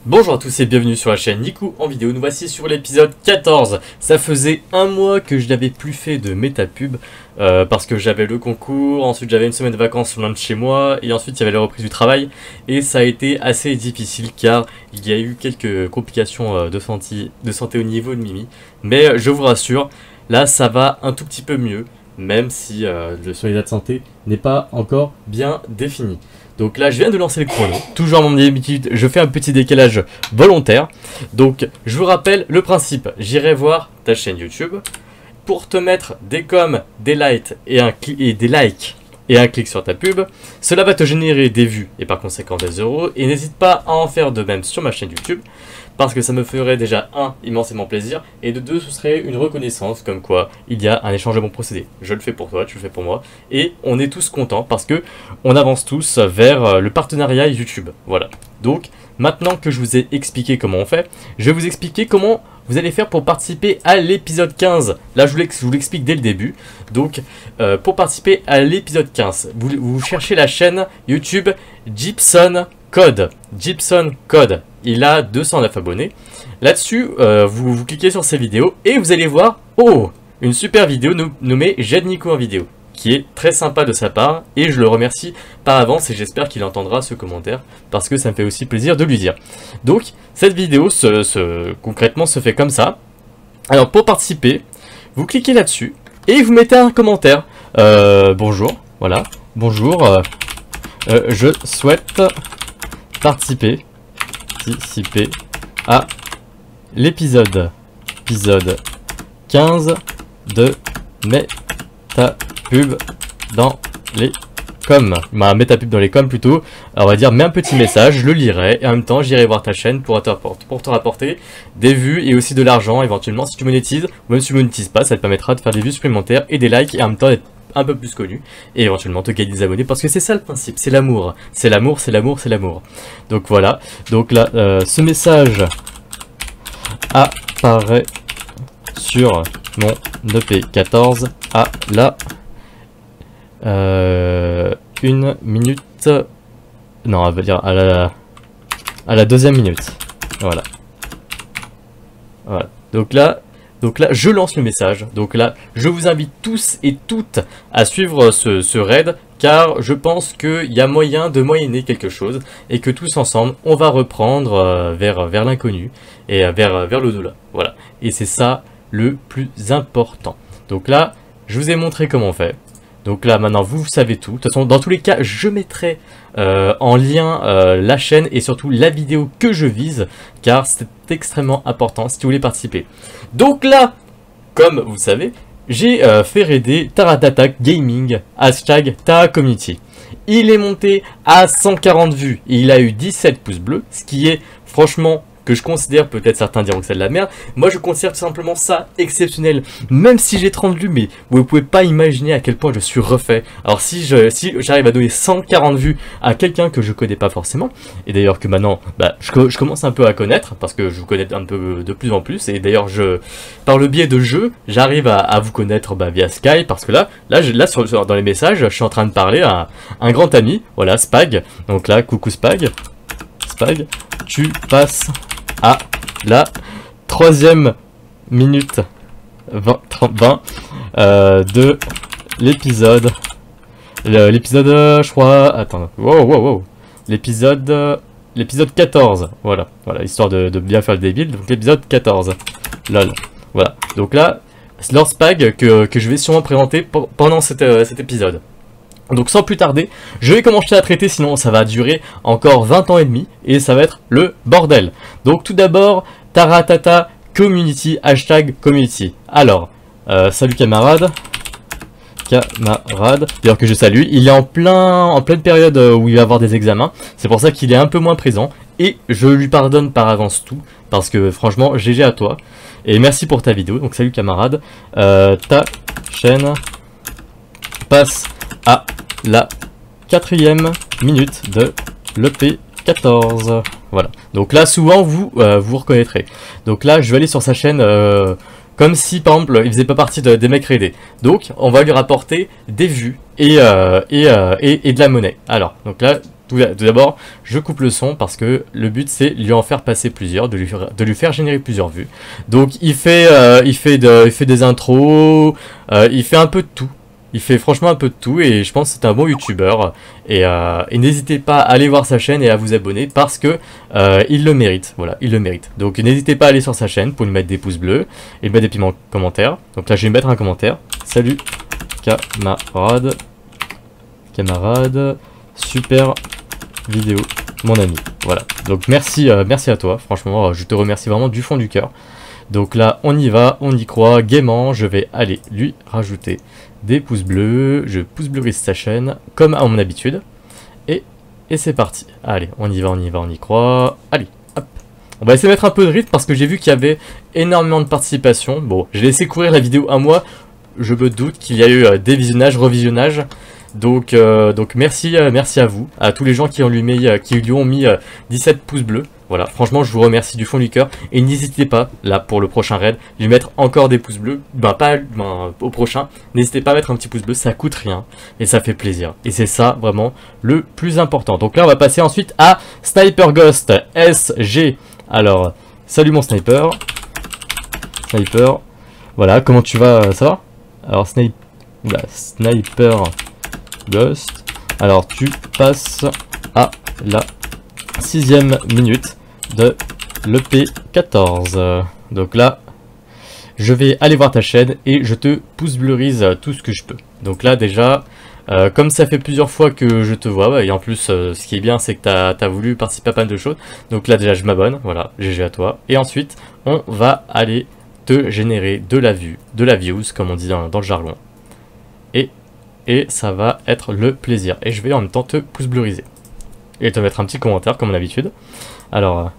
Bonjour à tous et bienvenue sur la chaîne Niku en vidéo. Nous voici sur l'épisode 14. Ça faisait un mois que je n'avais plus fait de métapub parce que j'avais le concours, ensuite j'avais une semaine de vacances loin de chez moi et ensuite il y avait la reprise du travail et ça a été assez difficile car il y a eu quelques complications de santé au niveau de Mimi. Mais je vous rassure, là ça va un tout petit peu mieux, même si le son d'état de santé n'est pas encore bien défini. Donc là je viens de lancer le chrono, toujours à mon habitude, je fais un petit décalage volontaire. Donc je vous rappelle le principe, j'irai voir ta chaîne YouTube pour te mettre des coms, des likes et un clic sur ta pub. Cela va te générer des vues et par conséquent des euros. Et n'hésite pas à en faire de même sur ma chaîne YouTube, parce que ça me ferait déjà immensément plaisir, et de deux, ce serait une reconnaissance comme quoi il y a un échange de bons procédés. Je le fais pour toi, tu le fais pour moi, et on est tous contents parce que on avance tous vers le partenariat YouTube. Voilà. Donc maintenant que je vous ai expliqué comment on fait, je vais vous expliquer comment vous allez faire pour participer à l'épisode 15. Là, je vous l'explique dès le début. Donc, pour participer à l'épisode 15, vous cherchez la chaîne YouTube Gibson Code. Gibson Code. Il a 209 abonnés. Là-dessus, vous cliquez sur ces vidéos et vous allez voir, oh, une super vidéo nommée J'aide Niku en vidéo, qui est très sympa de sa part et je le remercie par avance et j'espère qu'il entendra ce commentaire parce que ça me fait aussi plaisir de lui dire. Donc cette vidéo concrètement se fait comme ça. Alors pour participer, vous cliquez là-dessus et vous mettez un commentaire. Bonjour, voilà, bonjour, je souhaite participer à l'épisode 15 de Métapub dans les coms. Métapub dans les coms plutôt. Alors on va dire, mets un petit message, je le lirai et en même temps j'irai voir ta chaîne pour te rapporter des vues et aussi de l'argent éventuellement si tu monétises, ou même si tu monétises pas, ça te permettra de faire des vues supplémentaires et des likes et en même temps d'être un peu plus connu et éventuellement te gagner des abonnés parce que c'est ça le principe, c'est l'amour, c'est l'amour, c'est l'amour, c'est l'amour. Donc voilà, donc là ce message apparaît sur mon EP14 à la 1 minute, non on va dire à la deuxième minute. Voilà. Donc là je lance le message. Donc là je vous invite tous et toutes à suivre ce raid car je pense qu'il y a moyen de moyenner quelque chose et que tous ensemble on va reprendre vers l'inconnu et vers l'au-delà. Voilà, et c'est ça le plus important. Donc là je vous ai montré comment on fait. Donc là maintenant vous savez tout. De toute façon dans tous les cas je mettrai en lien la chaîne et surtout la vidéo que je vise car c'est extrêmement important si tu voulais participer. Donc là comme vous savez j'ai fait raider Taratata Gaming hashtag #TaraCommunity. Il est monté à 140 vues et il a eu 17 pouces bleus, ce qui est franchement que je considère, peut-être certains diront que c'est de la merde, moi je considère tout simplement ça exceptionnel, même si j'ai 30 vues, mais vous ne pouvez pas imaginer à quel point je suis refait. Alors si j'arrive à donner 140 vues à quelqu'un que je connais pas forcément, et d'ailleurs que maintenant, je commence un peu à connaître, parce que je vous connais un peu de plus en plus, et d'ailleurs par le biais de jeux, j'arrive à vous connaître via Skype, parce que là dans les messages, je suis en train de parler à un grand ami, voilà, Spag, donc là, coucou Spag, tu passes à la 3e minute 20 de l'épisode. L'épisode, je crois. Attends. Wow. L'épisode 14. Voilà, histoire de bien faire le débile. Donc l'épisode 14. Lol. Voilà. Donc là, c'est Lord Spag que je vais sûrement présenter pendant cet épisode. Donc sans plus tarder, je vais commencer à traiter, sinon ça va durer encore 20 ans et demi et ça va être le bordel. Donc tout d'abord, Taratata Community, hashtag community. Alors, salut camarade, d'ailleurs que je salue, il est en pleine période où il va avoir des examens, c'est pour ça qu'il est un peu moins présent et je lui pardonne par avance tout, parce que franchement, GG à toi et merci pour ta vidéo, donc salut camarade, ta chaîne passe à la 4e minute de l'EP14. Voilà. Donc là, souvent, vous reconnaîtrez. Donc là, je vais aller sur sa chaîne comme si, par exemple, il faisait pas partie des mecs raidés. Donc, on va lui rapporter des vues et de la monnaie. Alors, donc là, tout d'abord, je coupe le son parce que le but c'est lui en faire passer plusieurs, de lui faire générer plusieurs vues. Donc il fait des intros, il fait un peu de tout. Il fait franchement un peu de tout et je pense que c'est un bon youtubeur. Et n'hésitez pas à aller voir sa chaîne et à vous abonner parce que il le mérite. Voilà, il le mérite. Donc n'hésitez pas à aller sur sa chaîne pour lui mettre des pouces bleus et lui mettre des petits commentaires. Donc là je vais mettre un commentaire. Salut camarade, super vidéo mon ami. Voilà, donc merci à toi. Franchement je te remercie vraiment du fond du cœur. Donc là on y va, on y croit gaiement. Je vais aller lui rajouter des pouces bleus, je pouce bleurise sa chaîne, comme à mon habitude, et c'est parti. Allez, on y va, on y croit, allez, hop. On va essayer de mettre un peu de rythme, parce que j'ai vu qu'il y avait énormément de participation. Bon, j'ai laissé courir la vidéo un mois, je me doute qu'il y a eu des visionnages, revisionnages, donc merci à vous, à tous les gens qui lui ont mis 17 pouces bleus. Voilà, franchement je vous remercie du fond du cœur et n'hésitez pas, là pour le prochain raid, lui mettre encore des pouces bleus, au prochain, n'hésitez pas à mettre un petit pouce bleu, ça coûte rien et ça fait plaisir. Et c'est ça vraiment le plus important. Donc là on va passer ensuite à Sniper Ghost SG. Alors, salut mon sniper, voilà, comment tu vas, ça va? Alors Sniper Ghost, alors tu passes à la 6ème minute de l'EP 14. Donc là, je vais aller voir ta chaîne et je te pouce bleurise tout ce que je peux. Donc là déjà, comme ça fait plusieurs fois que je te vois, et en plus ce qui est bien c'est que tu as voulu participer à pas mal de choses. Donc là déjà je m'abonne, voilà, GG à toi. Et ensuite, on va aller te générer de la views, comme on dit dans le jargon. Et ça va être le plaisir. Et je vais en même temps te pouce bleuriser. Et te mettre un petit commentaire comme d'habitude. Alors,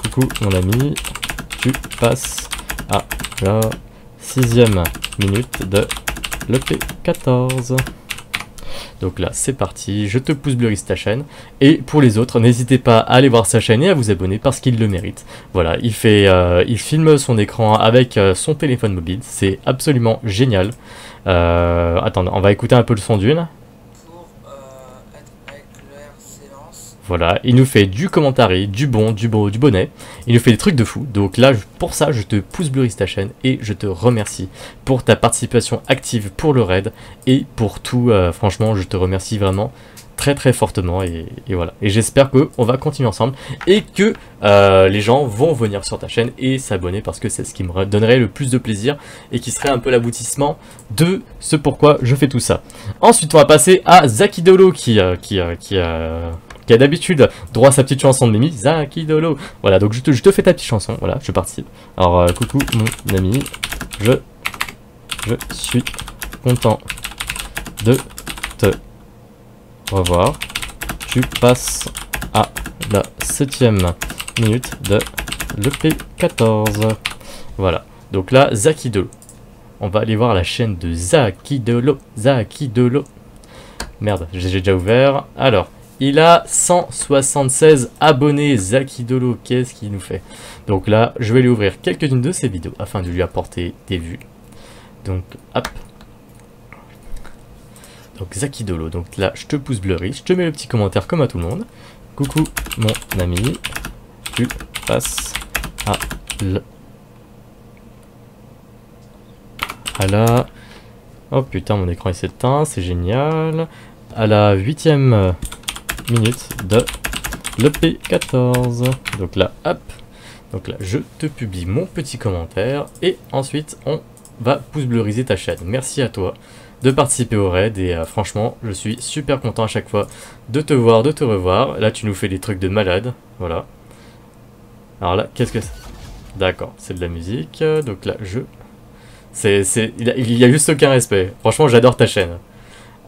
coucou mon ami, tu passes à la 6ème minute de l'EP 14. Donc là c'est parti, je te pouce bleurise ta chaîne. Et pour les autres, n'hésitez pas à aller voir sa chaîne et à vous abonner parce qu'il le mérite. Voilà, il filme son écran avec son téléphone mobile, c'est absolument génial. Attends, on va écouter un peu le son d'une. Voilà, il nous fait du commentaire, du bonnet, il nous fait des trucs de fou. Donc là, pour ça, je te pouce bleurise ta chaîne et je te remercie pour ta participation active pour le raid et pour tout. Franchement, je te remercie vraiment très fortement et voilà. Et j'espère qu'on va continuer ensemble et que les gens vont venir sur ta chaîne et s'abonner parce que c'est ce qui me donnerait le plus de plaisir et qui serait un peu l'aboutissement de ce pourquoi je fais tout ça. Ensuite, on va passer à Zakidolo qui a d'habitude droit à sa petite chanson de Mimi, Zakidolo. Voilà, donc je te fais ta petite chanson, voilà, je participe. Alors, coucou mon ami, je suis content de te revoir. Tu passes à la 7ème minute de l'EP 14. Voilà, donc là, Zakidolo. On va aller voir la chaîne de Zakidolo. Merde, j'ai déjà ouvert. Alors, il a 176 abonnés, Zakidolo, qu'est-ce qu'il nous fait? Donc là, je vais lui ouvrir quelques-unes de ses vidéos afin de lui apporter des vues. Donc, hop. Donc, Zakidolo, donc là, je te pouce bleurise, je te mets le petit commentaire comme à tout le monde. Coucou, mon ami, tu passes à la... Oh putain, mon écran il s'éteint, c'est génial. À la 8ème... minute de l'EP 14. Donc là, hop. Donc là, je te publie mon petit commentaire. Et ensuite, on va pouce bleuriser ta chaîne. Merci à toi de participer au raid. Et franchement, je suis super content à chaque fois de te voir, de te revoir. Là, tu nous fais des trucs de malade. Voilà. Alors là, qu'est-ce que c'est? D'accord, c'est de la musique. Donc là, il y a juste aucun respect. Franchement, j'adore ta chaîne.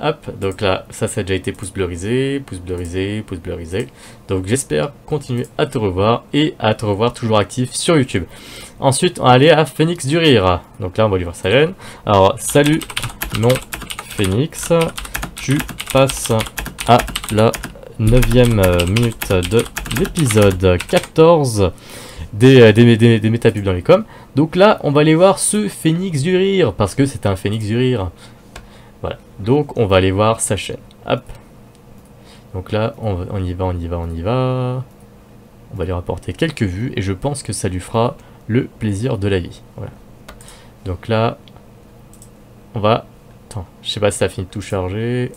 Hop, donc là, ça a déjà été pouce bleurisé. Donc j'espère continuer à te revoir et à te revoir toujours actif sur YouTube. Ensuite, on va aller à Phoenix du Rire. Donc là, on va lui voir sa chaîne. Alors, salut mon Phoenix. Tu passes à la 9ème minute de l'épisode 14 des métapubs dans les coms. Donc là, on va aller voir ce Phoenix du Rire parce que c'est un Phoenix du Rire. Voilà, donc on va aller voir sa chaîne. Hop. Donc là, on y va, on y va, on y va. On va lui rapporter quelques vues et je pense que ça lui fera le plaisir de la vie. Voilà. Donc là, on va... Attends, je sais pas si ça a fini de tout charger.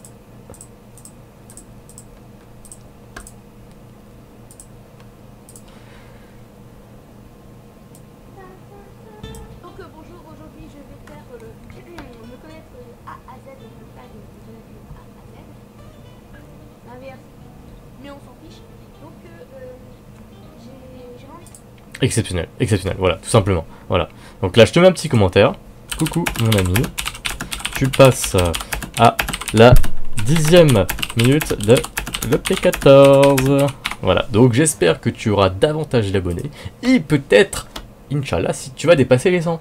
Bonjour, aujourd'hui je vais faire me connaître A à Z, donc le tag de A à Z. L'inverse, mais on s'en fiche. Donc j'ai envie. Exceptionnel, exceptionnel, voilà, tout simplement. Voilà. Donc là, je te mets un petit commentaire. Coucou mon ami. Tu passes à la 10e minute de l'EP14. Voilà, donc j'espère que tu auras davantage d'abonnés. Et peut-être, Inch'Allah, si tu vas dépasser les 100.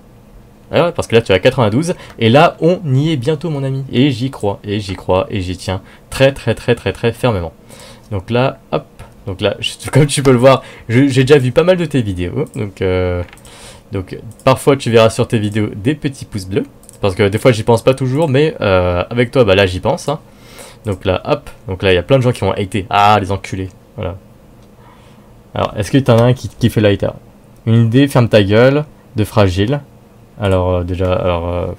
Alors, parce que là tu es à 92 et là on y est bientôt mon ami et j'y crois et j'y tiens très fermement. Donc là hop, donc là comme tu peux le voir j'ai déjà vu pas mal de tes vidéos donc parfois tu verras sur tes vidéos des petits pouces bleus parce que des fois j'y pense pas toujours mais avec toi bah là j'y pense hein. Donc là hop, donc là il y a plein de gens qui vont hater, ah les enculés, voilà. Alors est-ce que t'en as un qui fait l'hater? Une idée, ferme ta gueule, de fragile. Alors déjà, alors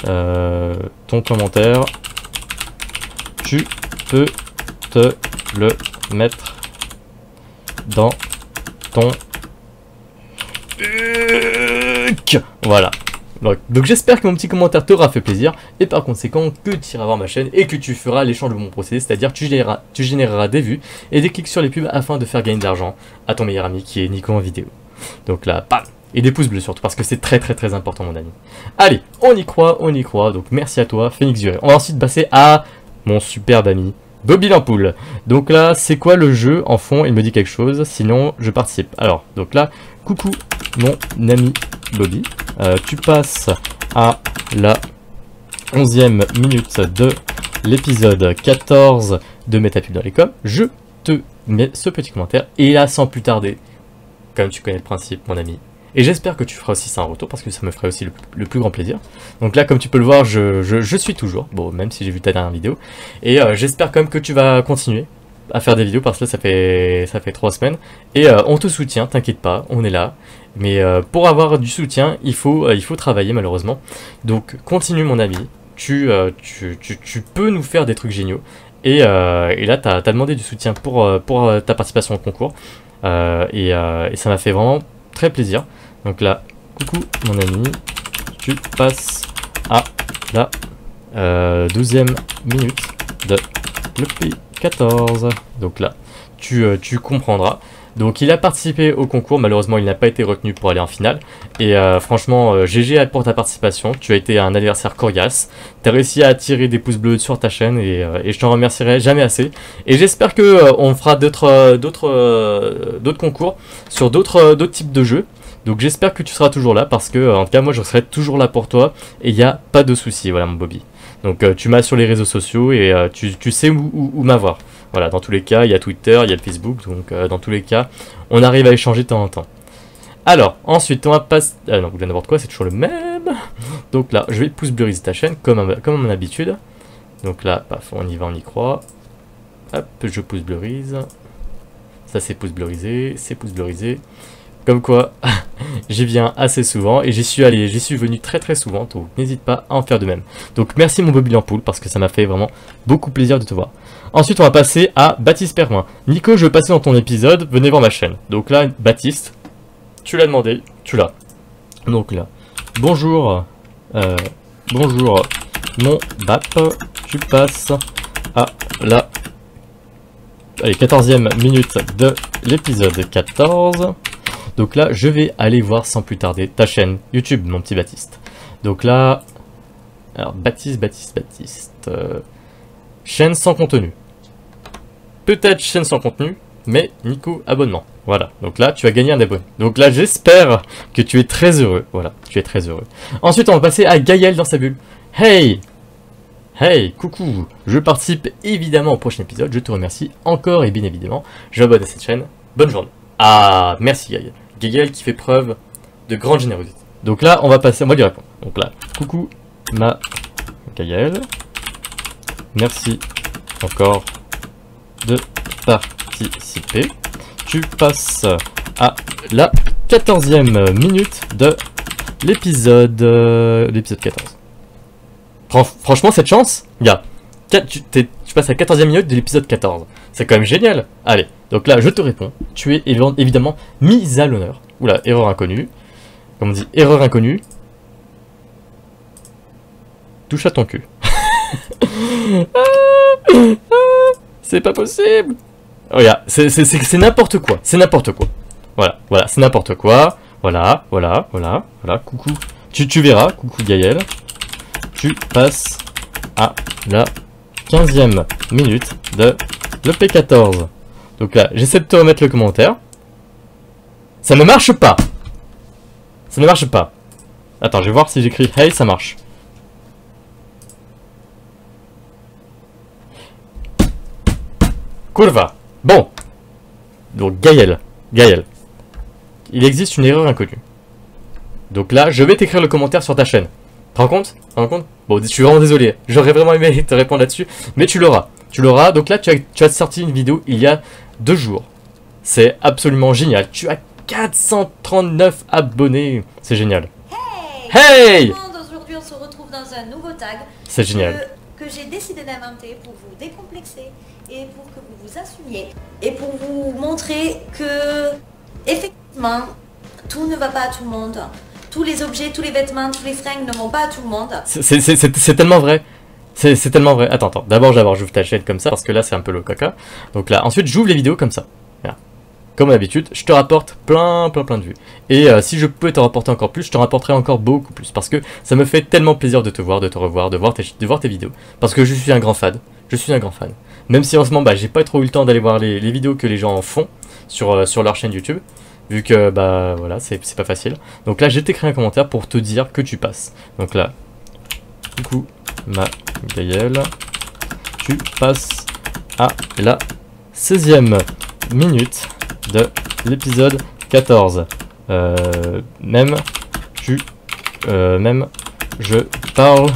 ton commentaire, tu peux te le mettre dans ton voilà. Donc j'espère que mon petit commentaire t'aura fait plaisir et par conséquent que tu iras voir ma chaîne et que tu feras l'échange de mon procédé, c'est-à-dire tu généreras des vues et des clics sur les pubs afin de faire gagner de l'argent à ton meilleur ami qui est Nico en vidéo. Donc là, bam. Et des pouces bleus surtout, parce que c'est très important mon ami. Allez, on y croit, donc merci à toi, Phoenix Duré. On va ensuite passer à mon superbe ami, Bobby Lampoule. Donc là, c'est quoi le jeu en fond? Il me dit quelque chose, sinon je participe. Alors, donc là, coucou mon ami Bobby. Tu passes à la 11e minute de l'épisode 14 de Métapub dans les coms. Je te mets ce petit commentaire, et là, sans plus tarder, comme tu connais le principe mon ami, et j'espère que tu feras aussi ça en retour, parce que ça me ferait aussi le plus grand plaisir. Donc là, comme tu peux le voir, je suis toujours, bon, même si j'ai vu ta dernière vidéo. Et j'espère quand même que tu vas continuer à faire des vidéos, parce que là, ça fait 3 semaines. Et on te soutient, t'inquiète pas, on est là. Mais pour avoir du soutien, il faut travailler, malheureusement. Donc, continue, mon ami. Tu peux nous faire des trucs géniaux. Et là, t'as demandé du soutien pour ta participation au concours. Et ça m'a fait vraiment très plaisir. Donc là, coucou mon ami, tu passes à la 12e minute de l'EP14. Donc là, tu comprendras. Donc il a participé au concours, malheureusement il n'a pas été retenu pour aller en finale. Et franchement, GG pour ta participation, tu as été un adversaire coriace. Tu as réussi à attirer des pouces bleus sur ta chaîne et je t'en remercierai jamais assez. Et j'espère que on fera d'autres concours sur d'autres types de jeux. Donc j'espère que tu seras toujours là parce que en tout cas moi je serai toujours là pour toi et il n'y a pas de souci, voilà mon Bobby. Donc tu m'as sur les réseaux sociaux et tu sais où m'avoir. Voilà, dans tous les cas, il y a Twitter, il y a le Facebook, donc dans tous les cas, on arrive à échanger de temps en temps. Alors, ensuite, on va passer... Ah non, n'importe quoi, c'est toujours le même. Donc là, je vais pouce bleuriser ta chaîne, comme à mon habitude. Donc là, paf, on y va, on y croit. Hop, je pouce bleurise. Ça, c'est pouce bleurisé, c'est pouce bleurisé. Comme quoi, j'y viens assez souvent et j'y suis venu très souvent, donc n'hésite pas à en faire de même. Donc merci mon Bobby Lampoule parce que ça m'a fait vraiment beaucoup plaisir de te voir. Ensuite on va passer à Baptiste Perroin. Nico, je veux passer dans ton épisode, venez voir ma chaîne. Donc là, Baptiste, tu l'as demandé, tu l'as. Donc là, bonjour mon BAP, tu passes à la 14e minute de l'épisode 14. Donc là, je vais aller voir sans plus tarder ta chaîne YouTube, mon petit Baptiste. Donc là, alors Baptiste, chaîne sans contenu. Peut-être chaîne sans contenu, mais Nico abonnement. Voilà, donc là, tu as gagné un abonné. Donc là, j'espère que tu es très heureux. Voilà, tu es très heureux. Ensuite, on va passer à Gaël dans sa bulle. Hey, coucou, je participe évidemment au prochain épisode. Je te remercie encore et bien évidemment, je m'abonne à cette chaîne. Bonne journée. Ah, merci Gaël. Gaël qui fait preuve de grande générosité. Donc là, on va lui répondre. Donc là, coucou ma Gaël. Merci encore de participer. Tu passes à la 14e minute de l'épisode 14. Franchement, cette chance, gars, tu passes à la 14e minute de l'épisode 14. C'est quand même génial. Allez, donc là, je te réponds. Tu es évidemment mise à l'honneur. Oula, erreur inconnue. Comme on dit, erreur inconnue. Touche à ton cul. C'est pas possible. Regarde, c'est n'importe quoi. C'est n'importe quoi. Voilà, c'est n'importe quoi. Voilà, coucou. Tu verras, coucou Gaël. Tu passes à la 15e minute de l'EP14. Donc là, j'essaie de te remettre le commentaire. Ça ne marche pas. Ça ne marche pas. Attends, je vais voir si j'écris hey, ça marche. Curva. Bon. Donc Gaël. Il existe une erreur inconnue. Donc là, je vais t'écrire le commentaire sur ta chaîne. Tu te rends compte? Bon, je suis vraiment désolé. J'aurais vraiment aimé te répondre là-dessus. Mais tu l'auras. Donc là, tu as sorti une vidéo il y a 2 jours. C'est absolument génial. Tu as 439 abonnés. C'est génial. Hey! Aujourd'hui, on se retrouve dans un nouveau tag. C'est génial. Que j'ai décidé d'inventer pour vous décomplexer et pour que vous vous assumiez. Et pour vous montrer que, effectivement, tout ne va pas à tout le monde. Tous les objets, tous les vêtements, tous les fringues ne vont pas à tout le monde. C'est tellement vrai. C'est tellement vrai. Attends. D'abord, j'ouvre ta chaîne comme ça, parce que là, c'est un peu le caca. Donc là, ensuite, j'ouvre les vidéos comme ça. Voilà. Comme d'habitude, je te rapporte plein de vues. Et si je peux te rapporter encore plus, je te rapporterai encore beaucoup plus. Parce que ça me fait tellement plaisir de te voir, de te revoir, de voir tes vidéos. Parce que je suis un grand fan. Même si en ce moment, j'ai pas trop eu le temps d'aller voir les vidéos que les gens font sur leur chaîne YouTube. Vu que, voilà, c'est pas facile. Donc là, j'ai t'écrit un commentaire pour te dire que tu passes. Donc là, coucou, ma Gaëlle. Tu passes à la 16e minute de l'épisode 14. Même je parle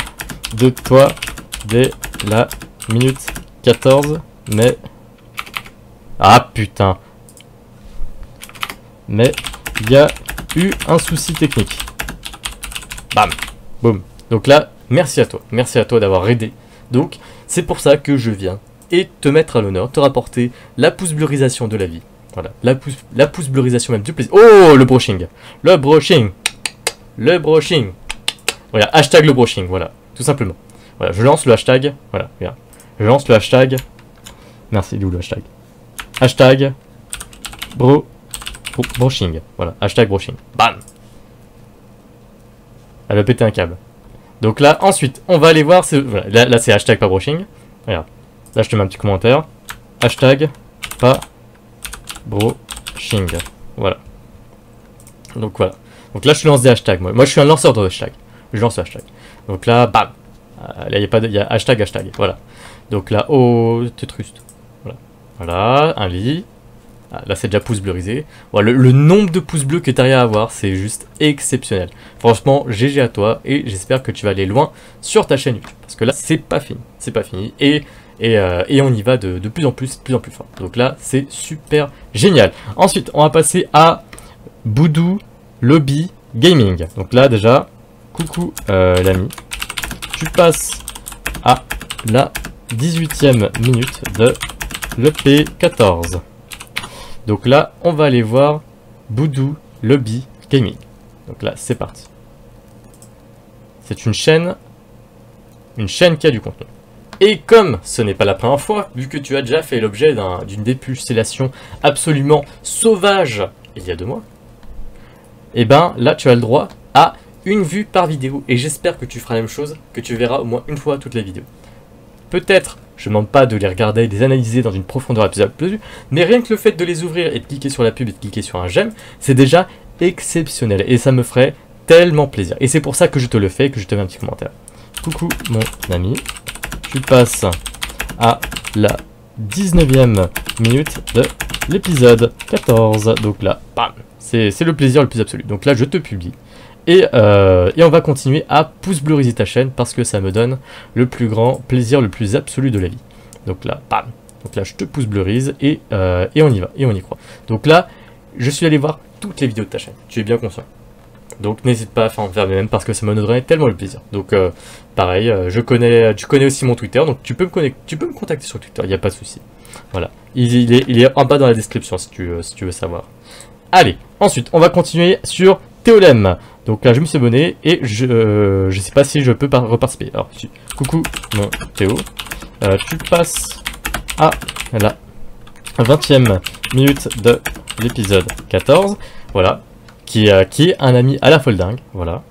de toi dès la minute 14, mais... Ah putain. Mais il y a eu un souci technique. Bam. Boum. Donc là, merci à toi d'avoir aidé. Donc, c'est pour ça que je viens et te mettre à l'honneur, te rapporter la pouce bleurisation de la vie. Voilà, la pouce bleurisation même du plaisir. Oh, le brushing. Voilà, hashtag le brushing, voilà, tout simplement. Voilà, je lance le hashtag, voilà, regarde. Je lance le hashtag. Merci, d'où le hashtag. Hashtag brushing, voilà, hashtag brushing. Bam. Elle a pété un câble. Donc là, ensuite, on va aller voir, voilà, là c'est hashtag pas brushing. Regarde, là je te mets un petit commentaire. Hashtag pas brushing. Voilà. Donc voilà. Donc là je lance des hashtags. Moi je suis un lanceur de hashtags. Je lance le hashtag. Donc là, bam. Là il y a hashtag. Voilà. Donc là, oh, t'es triste. Voilà, un lit. Ah, là c'est déjà pouce bleurisé. Voilà, le nombre de pouces bleus que tu arrives à avoir, c'est juste exceptionnel. Franchement, GG à toi et j'espère que tu vas aller loin sur ta chaîne YouTube. Parce que là, c'est pas fini. Et on y va de plus en plus fort. Donc là, c'est super génial. Ensuite, on va passer à Boudou Lobby Gaming. Donc là, déjà, coucou l'ami. Tu passes à la 18e minute de l'EP14. Donc là, on va aller voir Boudou Lobby Gaming. Donc là, c'est parti. C'est une chaîne qui a du contenu. Et comme ce n'est pas la première fois, vu que tu as déjà fait l'objet d'une dépulsellation absolument sauvage il y a 2 mois, et ben là, tu as le droit à une vue par vidéo. Et j'espère que tu feras la même chose, que tu verras au moins une fois toutes les vidéos. Peut-être, je ne demande pas de les regarder et de les analyser dans une profondeur absolue, mais rien que le fait de les ouvrir et de cliquer sur la pub et de cliquer sur un j'aime, c'est déjà exceptionnel et ça me ferait tellement plaisir. Et c'est pour ça que je te le fais et que je te mets un petit commentaire. Coucou mon ami, tu passes à la 19e minute de l'épisode 14. Donc là, bam, c'est le plaisir le plus absolu. Donc là, je te publie. Et on va continuer à pouce bleuriser ta chaîne parce que ça me donne le plus grand plaisir, le plus absolu de la vie. Donc là, bam. Donc là, je te pouce bleurise et on y va, et on y croit. Donc là, je suis allé voir toutes les vidéos de ta chaîne, tu es bien conscient. Donc n'hésite pas à faire en faire même parce que ça me donnerait tellement le plaisir. Donc pareil, tu connais aussi mon Twitter, donc tu peux me contacter sur Twitter, il n'y a pas de souci. Voilà, il est en bas dans la description si tu veux savoir. Allez, ensuite, on va continuer sur Théolème. Donc là, je me suis abonné et je sais pas si je peux reparticiper. Alors, coucou mon Théo, tu passes à la 20e minute de l'épisode 14. Voilà, qui est un ami à la foldingue. Voilà.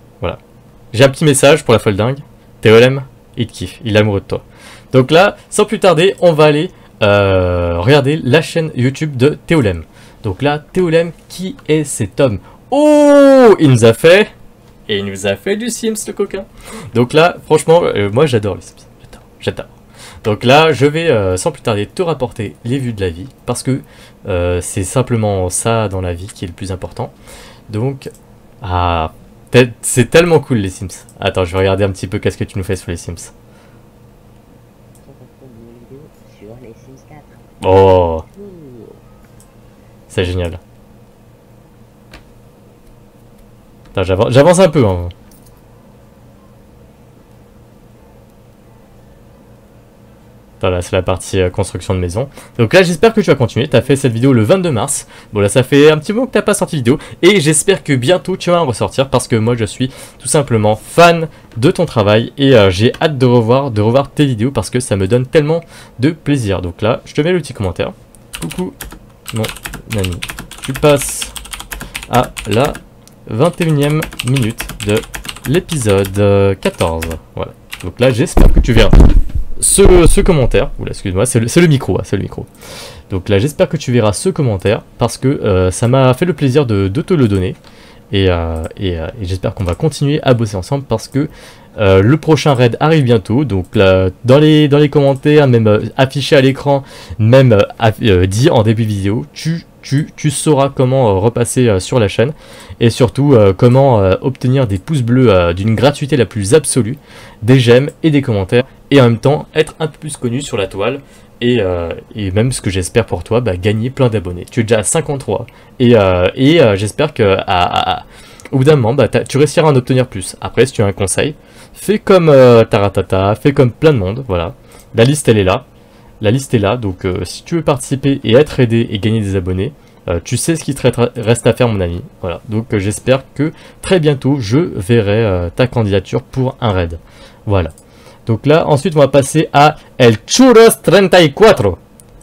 J'ai un petit message pour la foldingue. Théolème, il te kiffe, il est amoureux de toi. Donc là, sans plus tarder, on va aller regarder la chaîne YouTube de Théolème. Donc là, Théolème, qui est cet homme? Oh, il nous a fait du Sims, le coquin. Donc là, franchement, moi j'adore les Sims. J'adore. Donc là, je vais sans plus tarder te rapporter les vues de la vie, parce que c'est simplement ça dans la vie qui est le plus important. Donc, c'est tellement cool les Sims. Attends, je vais regarder un petit peu qu'est-ce que tu nous fais sur les Sims. Oh, c'est génial. J'avance un peu. Hein. Voilà, c'est la partie construction de maison. Donc là, j'espère que tu vas continuer. Tu as fait cette vidéo le 22 mars. Bon, là, ça fait un petit moment que tu n'as pas sorti de vidéo. Et j'espère que bientôt, tu vas en ressortir. Parce que moi, je suis tout simplement fan de ton travail. Et j'ai hâte de revoir tes vidéos. Parce que ça me donne tellement de plaisir. Donc là, je te mets le petit commentaire. Coucou, mon ami. Tu passes à la 21e minute de l'épisode 14. Voilà. Donc là, j'espère que tu verras ce commentaire. Oula, excuse-moi, c'est le micro, c'est le micro. Donc là, j'espère que tu verras ce commentaire parce que ça m'a fait le plaisir de te le donner. Et j'espère qu'on va continuer à bosser ensemble parce que le prochain raid arrive bientôt. Donc là, dans les commentaires, même affiché à l'écran, même dit en début de vidéo, tu sauras comment repasser sur la chaîne et surtout comment obtenir des pouces bleus d'une gratuité la plus absolue, des j'aime et des commentaires et en même temps être un peu plus connu sur la toile et même ce que j'espère pour toi, gagner plein d'abonnés. Tu es déjà à 53 et j'espère que au bout d'un moment tu réussiras à en obtenir plus. Après, si tu as un conseil, fais comme Taratata, fais comme plein de monde, voilà. La liste elle est là. La liste est là, donc si tu veux participer et être aidé et gagner des abonnés, tu sais ce qu'il te reste à faire mon ami. Voilà, donc j'espère que très bientôt je verrai ta candidature pour un raid. Voilà. Donc là, ensuite on va passer à El Churros 34.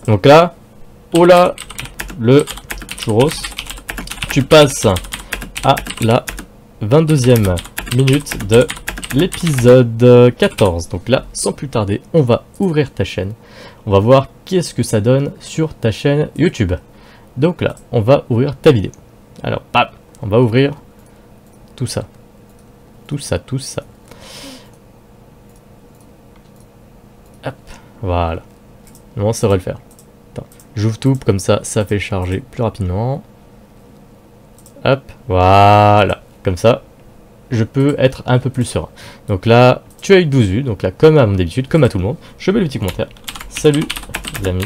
Donc là, hola le Churros, tu passes à la 22e minute de l'épisode 14. Donc là, sans plus tarder, on va ouvrir ta chaîne. On va voir qu'est-ce que ça donne sur ta chaîne YouTube. Donc là, on va ouvrir ta vidéo. Alors, bam, on va ouvrir tout ça. Tout ça. Hop, voilà. Non, ça devrait le faire. Attends, j'ouvre tout, comme ça fait charger plus rapidement. Hop, voilà. Comme ça, je peux être un peu plus serein. Donc là, tu as eu 12 vues. Donc là, comme à mon habitude, comme à tout le monde, je mets le petit commentaire. Salut, l'ami.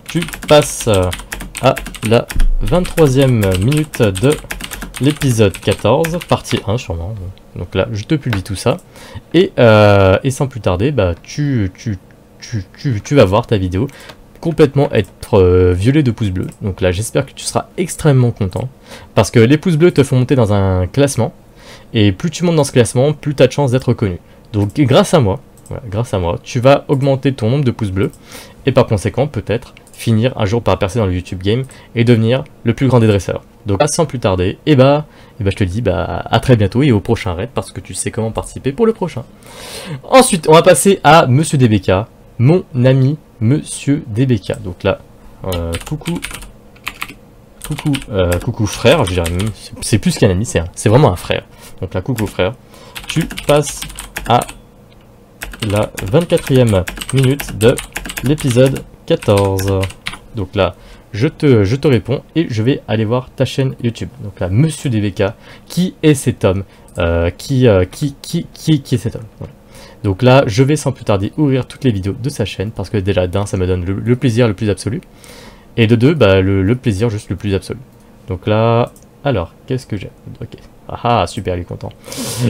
Tu passes à la 23e minute de l'épisode 14, partie 1 sûrement. Donc là, je te publie tout ça. Et sans plus tarder, tu vas voir ta vidéo complètement être violet de pouces bleus. Donc là, j'espère que tu seras extrêmement content. Parce que les pouces bleus te font monter dans un classement. Et plus tu montes dans ce classement, plus tu as de chances d'être reconnu. Donc grâce à moi, tu vas augmenter ton nombre de pouces bleus. Et par conséquent, peut-être finir un jour par percer dans le YouTube Game et devenir le plus grand des dresseurs. Donc sans plus tarder, je te dis à très bientôt et au prochain raid parce que tu sais comment participer pour le prochain. Ensuite, on va passer à Monsieur DBK, mon ami Monsieur DBK. Donc là, coucou frère, je dirais même, c'est plus qu'un ami, c'est vraiment un frère. Donc là, coucou frère, tu passes à la 24e minute de l'épisode 14. Donc là, je te réponds et je vais aller voir ta chaîne YouTube. Donc là, Monsieur DBK, qui est cet homme qui est cet homme voilà. Donc là, je vais sans plus tarder ouvrir toutes les vidéos de sa chaîne, parce que déjà d'un, ça me donne le plaisir le plus absolu, et de deux, bah, le plaisir juste le plus absolu. Donc là, alors, qu'est-ce que j'ai? Ok, ah super, il est content.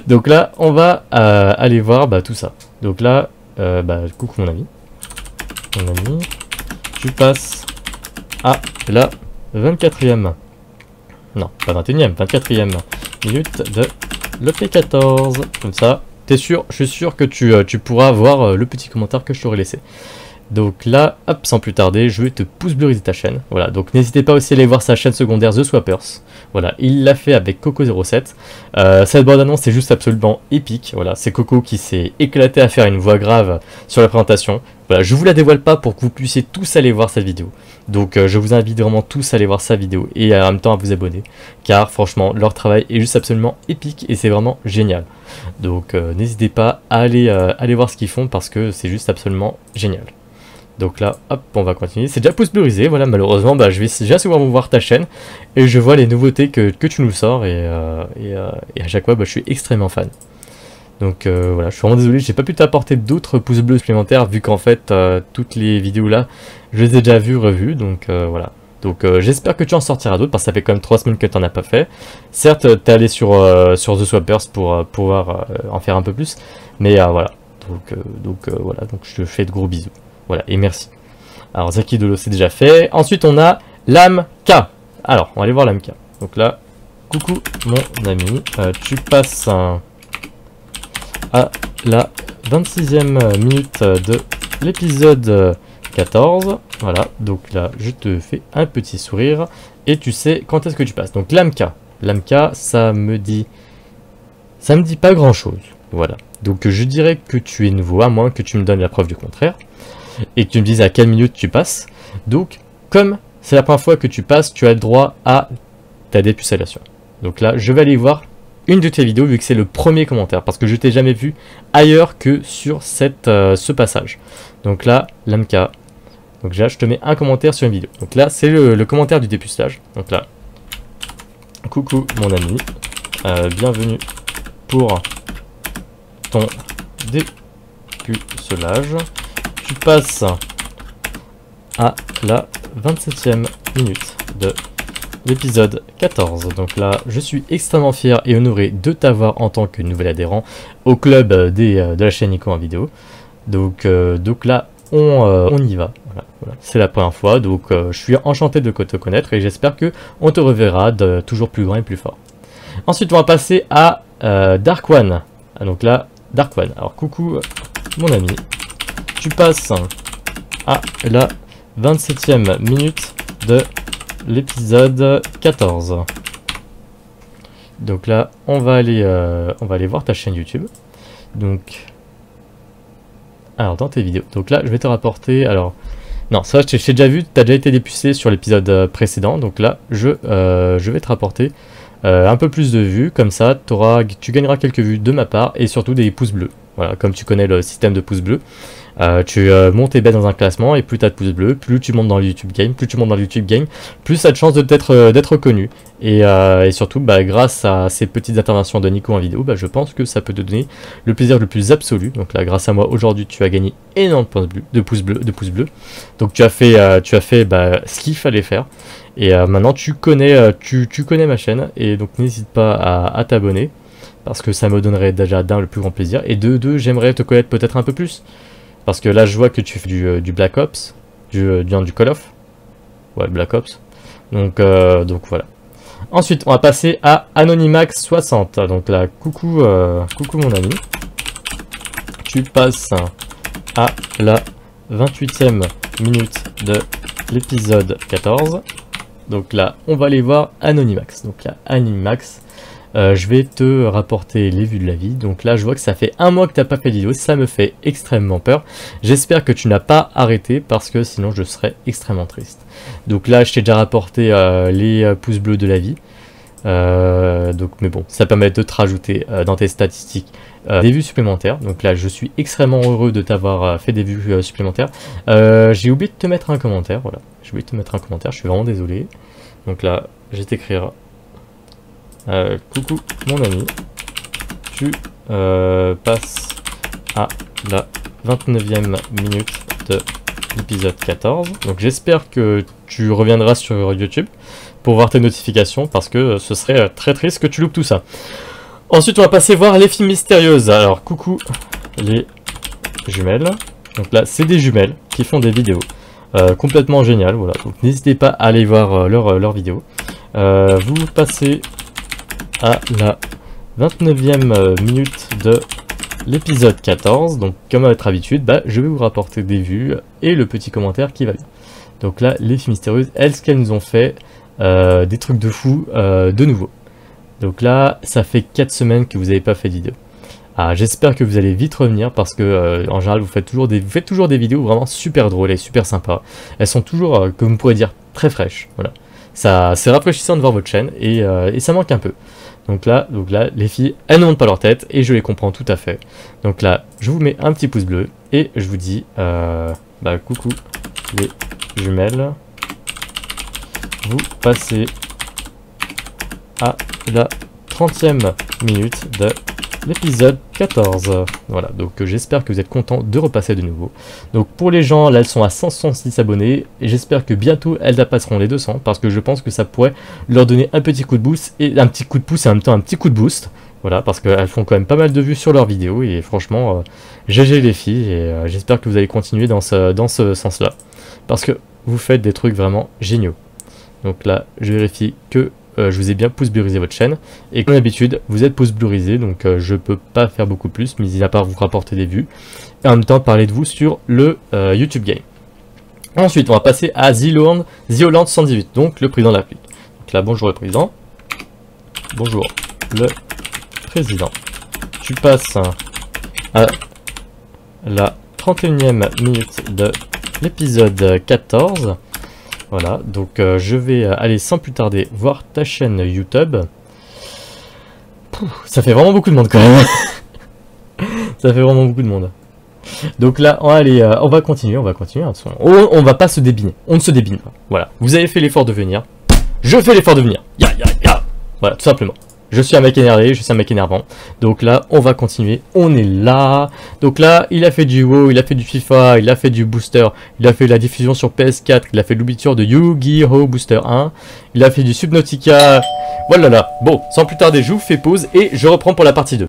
Donc là, on va aller voir bah, tout ça. Donc là, bah, coucou mon ami. Mon ami, tu passes à la 24e, non, pas 21e, 24e minute de l'EP14, comme ça. T'es sûr, je suis sûr que tu pourras voir le petit commentaire que je t'aurais laissé. Donc là, hop, sans plus tarder, je vais te pouce bleuriser ta chaîne. Voilà, donc n'hésitez pas aussi à aller voir sa chaîne secondaire The Swappers. Voilà, il l'a fait avec Coco07. Cette bande-annonce est juste absolument épique. Voilà, c'est Coco qui s'est éclaté à faire une voix grave sur la présentation. Voilà, je vous la dévoile pas pour que vous puissiez tous aller voir cette vidéo. Donc je vous invite vraiment tous à aller voir sa vidéo et en même temps à vous abonner. Car franchement, leur travail est juste absolument épique et c'est vraiment génial. Donc n'hésitez pas à aller voir ce qu'ils font parce que c'est juste absolument génial. Donc là, hop, on va continuer. C'est déjà pouce bleurisé, voilà, malheureusement, bah, je vais déjà souvent voir ta chaîne et je vois les nouveautés que tu nous sors et à chaque fois, bah, je suis extrêmement fan. Donc voilà, je suis vraiment désolé, j'ai pas pu t'apporter d'autres pouces bleus supplémentaires vu qu'en fait, toutes les vidéos là, je les ai déjà vues, revues, donc voilà. Donc j'espère que tu en sortiras d'autres parce que ça fait quand même 3 semaines que tu n'en as pas fait. Certes, t'es allé sur The Swappers pour pouvoir en faire un peu plus, mais voilà. Donc voilà, donc je te fais de gros bisous. Voilà, et merci. Alors, Zaki Dolo, c'est déjà fait. Ensuite, on a Lamka. Alors, on va aller voir Lamka. Donc là, coucou mon ami. Tu passes à la 26e minute de l'épisode 14. Voilà, donc là, je te fais un petit sourire. Et tu sais quand est-ce que tu passes. Donc, Lamka. Lamka, ça me dit pas grand-chose. Voilà. Donc, je dirais que tu es nouveau, à moins que tu me donnes la preuve du contraire. Et que tu me dises à quelle minute tu passes. Donc, comme c'est la première fois que tu passes, tu as le droit à ta dépucellation. Donc là, je vais aller voir une de tes vidéos, vu que c'est le premier commentaire, parce que je t'ai jamais vu ailleurs que sur ce passage. Donc là, Lamka. Donc là, je te mets un commentaire sur une vidéo. Donc là, c'est le commentaire du dépucelage. Donc là, coucou mon ami, bienvenue pour ton dépucelage. Tu passes à la 27e minute de l'épisode 14. Donc là, je suis extrêmement fier et honoré de t'avoir en tant que nouvel adhérent au club de la chaîne Nico en vidéo. Donc là, on y va. Voilà. C'est la première fois, donc je suis enchanté de te connaître et j'espère que on te reverra de toujours plus grand et plus fort. Ensuite, on va passer à Dark One. Donc là, Dark One. Alors, coucou mon ami. Tu passes à la 27e minute de l'épisode 14. Donc là, on va aller voir ta chaîne YouTube. Donc, alors dans tes vidéos. Donc là, je vais te rapporter. Alors, non, ça, je t'ai déjà vu. Tu as déjà été dépucé sur l'épisode précédent. Donc là, je vais te rapporter un peu plus de vues. Comme ça, tu gagneras quelques vues de ma part et surtout des pouces bleus. Voilà, comme tu connais le système de pouces bleus. Tu montes et baisses dans un classement et plus tu as de pouces bleus, plus tu montes dans le YouTube Game, plus tu as de chances d'être reconnu. Et surtout, bah, grâce à ces petites interventions de Nico en vidéo, bah, je pense que ça peut te donner le plaisir le plus absolu. Donc là, grâce à moi, aujourd'hui, tu as gagné énormément de pouces bleus. Donc tu as fait bah, ce qu'il fallait faire. Et maintenant, tu connais ma chaîne. Et donc n'hésite pas à t'abonner. Parce que ça me donnerait déjà d'un le plus grand plaisir. Et de deux, j'aimerais te connaître peut-être un peu plus. Parce que là, je vois que tu fais du Black Ops, du Call of. Ouais, Black Ops. Donc voilà. Ensuite, on va passer à Anonymax60. Donc là, coucou mon ami. Tu passes à la 28e minute de l'épisode 14. Donc là, on va aller voir Anonymax. Donc là, Anonymax. Je vais te rapporter les vues de la vie. Donc là, je vois que ça fait un mois que tu n'as pas fait de vidéo. Ça me fait extrêmement peur. J'espère que tu n'as pas arrêté parce que sinon, je serais extrêmement triste. Donc là, je t'ai déjà rapporté les pouces bleus de la vie. Mais bon, ça permet de te rajouter dans tes statistiques des vues supplémentaires. Donc là, je suis extrêmement heureux de t'avoir fait des vues supplémentaires. J'ai oublié de te mettre un commentaire. Voilà, j'ai oublié de te mettre un commentaire. Je suis vraiment désolé. Donc là, je vais t'écrire. Coucou mon ami, tu passes à la 29e minute de l'épisode 14. Donc j'espère que tu reviendras sur YouTube pour voir tes notifications, parce que ce serait très triste que tu loupes tout ça. Ensuite on va passer voir les filles mystérieuses. Alors coucou les jumelles. Donc là c'est des jumelles qui font des vidéos complètement géniales, voilà. Donc n'hésitez pas à aller voir leurs vidéos. Vous passez à la 29e minute de l'épisode 14. Donc comme à votre habitude, je vais vous rapporter des vues et le petit commentaire qui va bien. Donc là les filles mystérieuses, ce qu'elles nous ont fait des trucs de fou de nouveau. Donc là ça fait 4 semaines que vous n'avez pas fait de vidéo. J'espère que vous allez vite revenir, parce que en général vous faites toujours des vidéos vraiment super drôles et super sympas. Elles sont toujours, comme on pourrait dire, très fraîches. Voilà. C'est rafraîchissant de voir votre chaîne et ça manque un peu. Donc là, les filles, elles ne montent pas leur tête et je les comprends tout à fait. Donc là, je vous mets un petit pouce bleu et je vous dis coucou les jumelles. Vous passez à la 30e minute de l'épisode 14. Voilà, donc j'espère que vous êtes contents de repasser de nouveau. Donc pour les gens, là elles sont à 166 abonnés et j'espère que bientôt elles dépasseront les 200, parce que je pense que ça pourrait leur donner un petit coup de boost et un petit coup de pouce et en même temps un petit coup de boost. Voilà, parce qu'elles font quand même pas mal de vues sur leurs vidéos et franchement, GG les filles, et j'espère que vous allez continuer dans ce sens-là, parce que vous faites des trucs vraiment géniaux. Donc là, je vérifie que je vous ai bien pouce bleurisé votre chaîne, et comme d'habitude, vous êtes pouce bleurisé, donc je peux pas faire beaucoup plus, mis à part vous rapporter des vues, et en même temps parler de vous sur le YouTube Game. Ensuite, on va passer à The Holland 118, donc le président de la République. Donc là, bonjour le président. Bonjour le président. Tu passes à la 31e minute de l'épisode 14. Voilà, donc je vais aller sans plus tarder voir ta chaîne YouTube. Ça fait vraiment beaucoup de monde quand même. Ça fait vraiment beaucoup de monde. Donc là, on va continuer. On va pas se débiner. On ne se débine pas. Voilà, vous avez fait l'effort de venir. Je fais l'effort de venir. Voilà, tout simplement. Je suis un mec énervé, je suis un mec énervant. Donc là, on va continuer. On est là. Donc là, il a fait du WoW, il a fait du FIFA, il a fait du Booster, il a fait la diffusion sur PS4, il a fait l'ouverture de Yu-Gi-Oh! Booster 1, il a fait du Subnautica. Voilà là. Bon, sans plus tarder, je vous fais pause et je reprends pour la partie 2.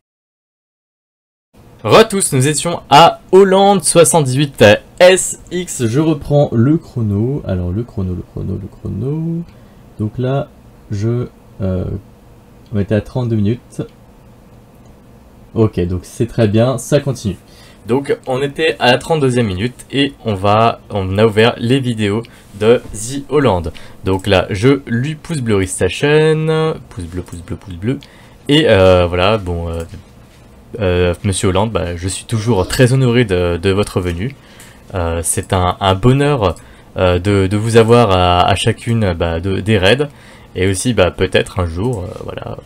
Re tous, nous étions à Holland 78 SX. Je reprends le chrono. Alors le chrono. Donc là, on était à 32 minutes. Ok, donc c'est très bien, ça continue. Donc on était à la 32e minute et on a ouvert les vidéos de The Holland. Donc là, je lui pouce bleurise sa chaîne. Pouce bleu. Et voilà, bon, Monsieur Holland, je suis toujours très honoré de votre venue. C'est un bonheur de vous avoir à chacune des raids. Et aussi, peut-être un jour, voilà,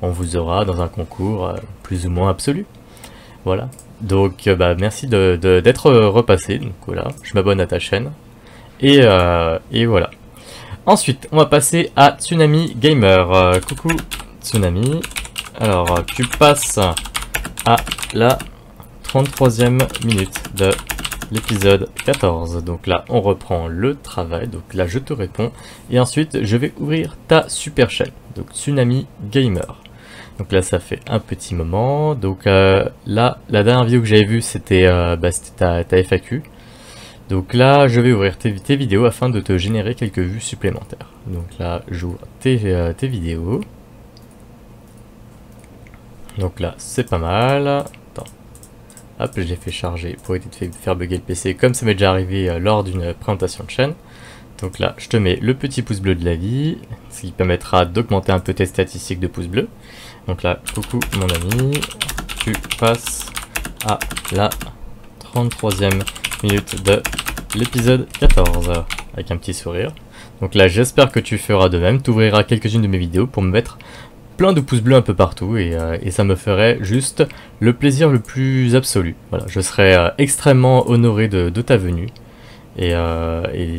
on vous aura dans un concours plus ou moins absolu. Voilà. Donc, merci d'être repassé. Donc voilà, je m'abonne à ta chaîne. Et voilà. Ensuite, on va passer à Tsunami Gamer. Coucou Tsunami. Alors, tu passes à la 33e minute de l'épisode 14. Donc là, on reprend le travail. Donc là, je te réponds. Et ensuite, je vais ouvrir ta super chaîne. Donc, Tsunami Gamer. Donc là, ça fait un petit moment. Donc là, la dernière vidéo que j'avais vue, c'était ta FAQ. Donc là, je vais ouvrir tes vidéos afin de te générer quelques vues supplémentaires. Donc là, j'ouvre tes vidéos. Donc là, c'est pas mal. Attends. Hop, je l'ai fait charger pour éviter de faire bugger le PC, comme ça m'est déjà arrivé lors d'une présentation de chaîne. Donc là, je te mets le petit pouce bleu de la vie, ce qui permettra d'augmenter un peu tes statistiques de pouce bleu. Donc là, coucou mon ami, tu passes à la 33e minute de l'épisode 14, avec un petit sourire. Donc là, j'espère que tu feras de même, tu ouvriras quelques-unes de mes vidéos pour me mettre plein de pouces bleus un peu partout, et ça me ferait juste le plaisir le plus absolu. Voilà, je serais extrêmement honoré de ta venue, et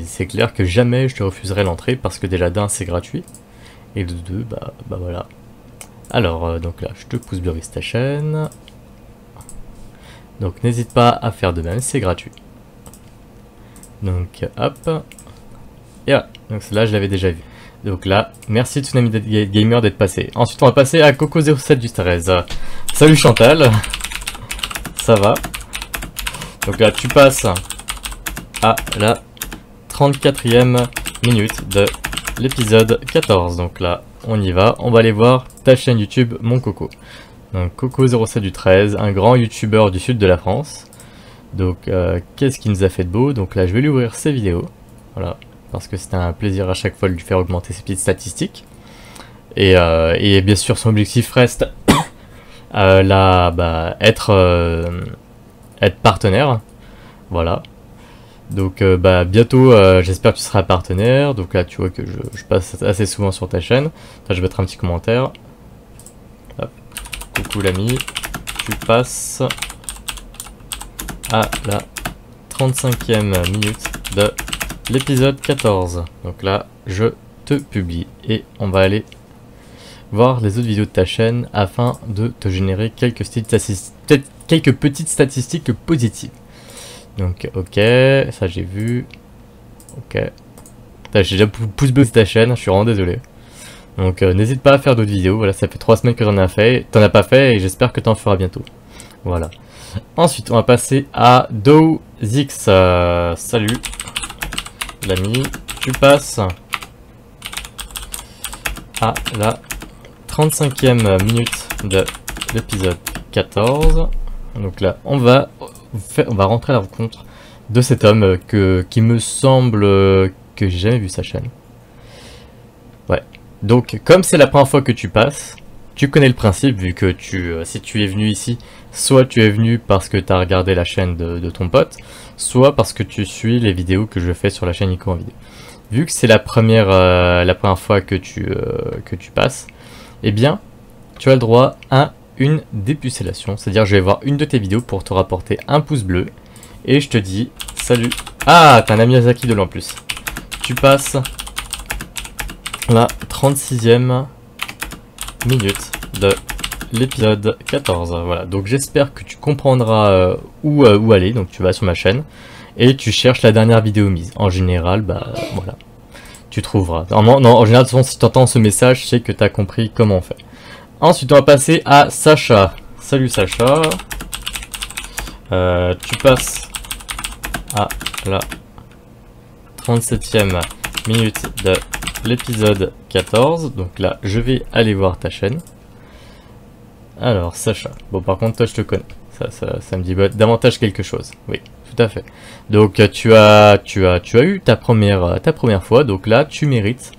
c'est clair que jamais je te refuserai l'entrée, parce que déjà d'un c'est gratuit, et de deux, voilà. Alors, donc là, je te pouce bleurise ta chaîne. Donc n'hésite pas à faire de même, c'est gratuit. Donc hop. Et voilà, donc celle-là je l'avais déjà vu. Donc là, merci Tsunami Gamer d'être passé. Ensuite on va passer à Coco07 du 13. Salut Chantal. Ça va. Donc là tu passes à la 34e minute de l'épisode 14. Donc là on y va, on va aller voir ta chaîne YouTube Mon Coco. Donc Coco07 du 13, un grand youtubeur du sud de la France. Donc qu'est-ce qui nous a fait de beau? Donc là je vais lui ouvrir ses vidéos. Voilà, parce que c'était un plaisir à chaque fois de lui faire augmenter ses petites statistiques. Et bien sûr son objectif reste être partenaire. Voilà. Donc bientôt j'espère que tu seras partenaire. Donc là tu vois que je passe assez souvent sur ta chaîne. Là, je vais mettre un petit commentaire. Hop. Coucou l'ami, tu passes à la 35e minute de l'épisode 14. Donc là je te publie et on va aller voir les autres vidéos de ta chaîne afin de te générer quelques petites statistiques positives. Donc ok, ça j'ai vu. Ok. J'ai déjà pouce bleu de ta chaîne, je suis vraiment désolé. Donc n'hésite pas à faire d'autres vidéos. Voilà, ça fait 3 semaines que t'en as pas fait et j'espère que t'en feras bientôt. Voilà. Ensuite on va passer à DoZix. Salut l'ami, tu passes à la 35e minute de l'épisode 14. Donc là on va rentrer à la rencontre de cet homme qui me semble que j'ai jamais vu sa chaîne. Ouais. Donc comme c'est la première fois que tu passes, tu connais le principe vu que si tu es venu ici, soit tu es venu parce que tu as regardé la chaîne de ton pote, soit parce que tu suis les vidéos que je fais sur la chaîne Nico en vidéo. Vu que c'est la première fois que tu passes, eh bien tu as le droit à une dépucellation, c'est-à-dire je vais voir une de tes vidéos pour te rapporter un pouce bleu et je te dis salut. Ah, t'as un ami Miyazaki de l'en plus. Tu passes la 36e minute de l'épisode 14. Voilà, donc j'espère que tu comprendras où aller. Donc tu vas sur ma chaîne et tu cherches la dernière vidéo mise. En général, voilà, tu trouveras. Non, en général, de toute façon, si tu entends ce message, c'est que tu as compris comment on fait. Ensuite, on va passer à Sacha. Salut Sacha. Tu passes à la 37e minute de l'épisode 14. Donc là, je vais aller voir ta chaîne. Alors, Sacha. Bon, par contre, toi, je te connais. Ça me dit davantage quelque chose. Oui, tout à fait. Donc, tu as eu ta première fois. Donc là, tu mérites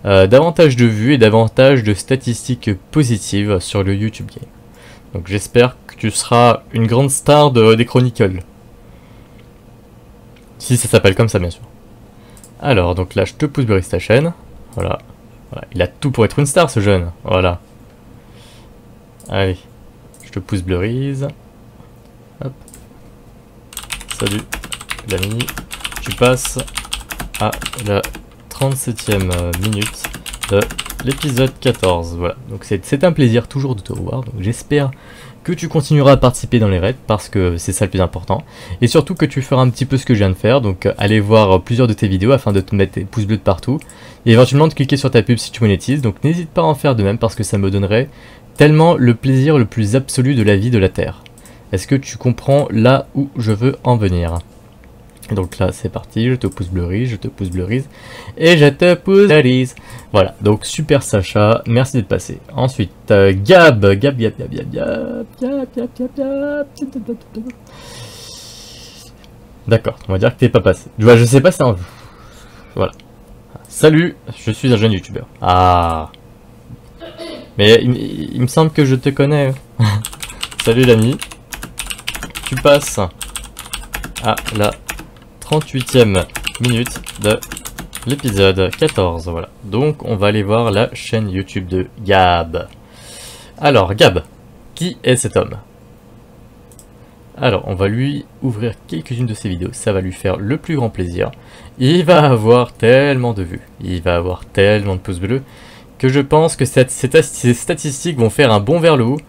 davantage de vues et davantage de statistiques positives sur le YouTube Game. Donc j'espère que tu seras une grande star des Chronicles. Si ça s'appelle comme ça bien sûr. Alors donc là je te pousse ta chaîne. Voilà. Il a tout pour être une star ce jeune. Voilà. Allez. Je te pousse bleurise. Hop. Salut l'ami. Tu passes à la 37e minute de l'épisode 14. Voilà, donc c'est un plaisir toujours de te revoir. Donc j'espère que tu continueras à participer dans les raids parce que c'est ça le plus important. Et surtout que tu feras un petit peu ce que je viens de faire. Donc allez voir plusieurs de tes vidéos afin de te mettre des pouces bleus de partout. Et éventuellement de cliquer sur ta pub si tu monétises. Donc n'hésite pas à en faire de même parce que ça me donnerait tellement le plaisir le plus absolu de la vie de la Terre. Est-ce que tu comprends là où je veux en venir ? Donc là c'est parti, je te pousse bleurise, je te pousse bleurise et je te pousse bleurise. Voilà, donc super Sacha, merci d'être passé. Ensuite Gab. D'accord, on va dire que t'es pas passé. Je sais pas si c'est voilà. Salut, je suis un jeune youtubeur. Ah. Mais il me semble que je te connais. Salut l'ami. Tu passes à la 38e minute de l'épisode 14. Voilà. Donc on va aller voir la chaîne YouTube de Gab. Alors Gab, qui est cet homme? Alors on va lui ouvrir quelques-unes de ses vidéos, ça va lui faire le plus grand plaisir. Il va avoir tellement de vues, il va avoir tellement de pouces bleus que je pense que ces statistiques vont faire un bond vers le haut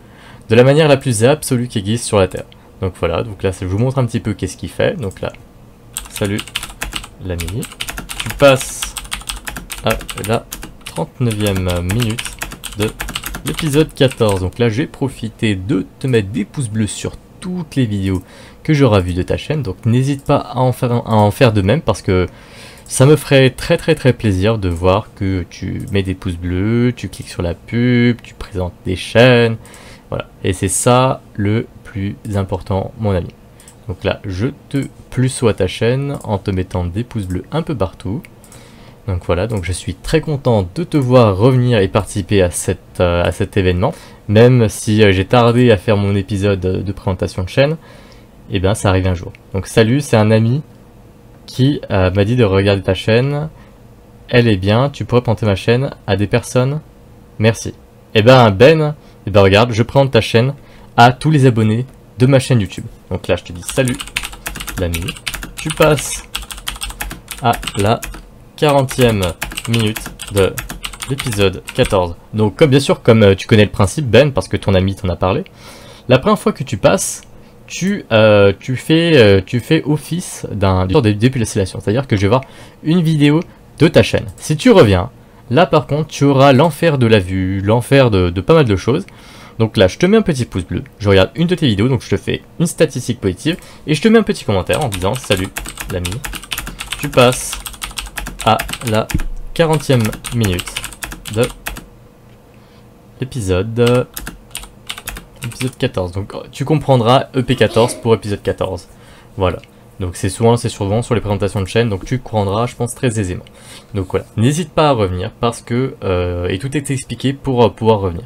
de la manière la plus absolue qui existe sur la Terre. Donc voilà, donc là je vous montre un petit peu qu'est-ce qu'il fait. Donc là, salut l'ami. Tu passes à la 39e minute de l'épisode 14. Donc là j'ai profité de te mettre des pouces bleus sur toutes les vidéos que j'aurai vues de ta chaîne. Donc n'hésite pas à en faire de même parce que ça me ferait très plaisir de voir que tu mets des pouces bleus, tu cliques sur la pub, tu présentes des chaînes. Voilà, et c'est ça le plus important mon ami. Donc là je te plus à ta chaîne en te mettant des pouces bleus un peu partout. Donc voilà, donc je suis très content de te voir revenir et participer à cet événement. Même si j'ai tardé à faire mon épisode de présentation de chaîne, et bien ça arrive un jour. Donc salut, c'est un ami qui m'a dit de regarder ta chaîne. Elle est bien, tu pourrais présenter ma chaîne à des personnes. Merci. Et ben Ben, et ben regarde, je présente ta chaîne à tous les abonnés de ma chaîne YouTube. Donc là je te dis salut l'ami. Tu passes à la 40e minute de l'épisode 14. Donc comme bien sûr, comme tu connais le principe Ben, parce que ton ami t'en a parlé, la première fois que tu passes, tu fais office d'un dépilation, c'est-à-dire que je vais voir une vidéo de ta chaîne. Si tu reviens, là par contre tu auras l'enfer de la vue, l'enfer de pas mal de choses. Donc là je te mets un petit pouce bleu, je regarde une de tes vidéos, donc je te fais une statistique positive, et je te mets un petit commentaire en disant salut l'ami, tu passes à la 40e minute de l'épisode 14. Donc tu comprendras EP14 pour épisode 14. Voilà. Donc c'est souvent sur les présentations de chaîne, donc tu comprendras, je pense, très aisément. Donc voilà. N'hésite pas à revenir parce que et tout est expliqué pour pouvoir revenir.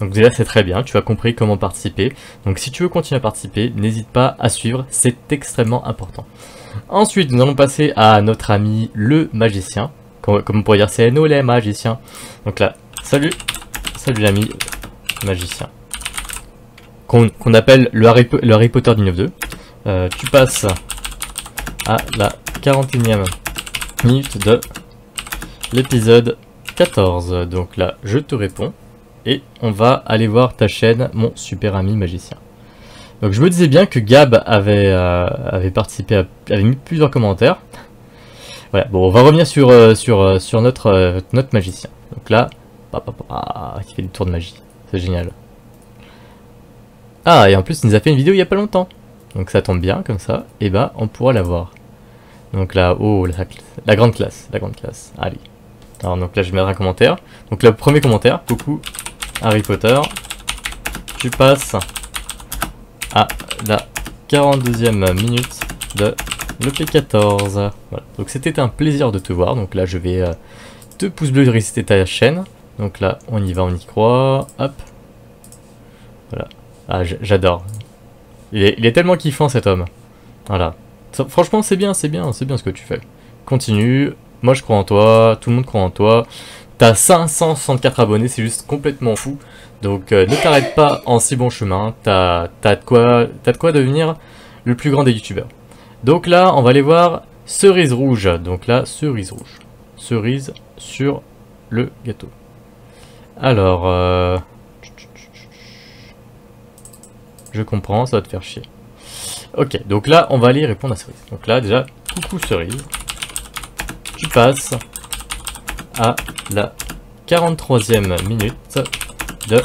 Donc déjà c'est très bien, tu as compris comment participer. Donc si tu veux continuer à participer, n'hésite pas à suivre, c'est extrêmement important. Ensuite, nous allons passer à notre ami le magicien. Comme on pourrait dire, c'est nous les magiciens. Donc là, salut salut l'ami magicien. Qu'on appelle le Harry Potter du 9-2. Tu passes à la 41e minute de l'épisode 14. Donc là, je te réponds. Et on va aller voir ta chaîne, mon super ami magicien. Donc je me disais bien que Gab avait participé, avait mis plusieurs commentaires. Voilà, bon, on va revenir sur notre magicien. Donc là, il fait des tours de magie, c'est génial. Ah, et en plus il nous a fait une vidéo il y a pas longtemps. Donc ça tombe bien, comme ça, et ben on pourra la voir. Donc là, oh, la grande classe, allez. Alors donc là je vais mettre un commentaire. Donc là, premier commentaire, coucou Harry Potter. Tu passes à la 42e minute de l'EP14. Voilà. Donc c'était un plaisir de te voir. Donc là je vais te pouce bleu de réciter ta chaîne. Donc là on y va, on y croit. Hop. Voilà. Ah, j'adore. Il est tellement kiffant cet homme. Voilà. Franchement c'est bien ce que tu fais. Continue. Moi je crois en toi. Tout le monde croit en toi. T'as 564 abonnés, c'est juste complètement fou. Donc ne t'arrête pas en si bon chemin. T'as de quoi devenir le plus grand des youtubeurs. Donc là, on va aller voir cerise rouge. Donc là, cerise rouge. Cerise sur le gâteau. Alors, je comprends, ça va te faire chier. Ok, donc là, on va aller répondre à cerise. Donc là, déjà, coucou cerise. Tu passes à la 43e minute de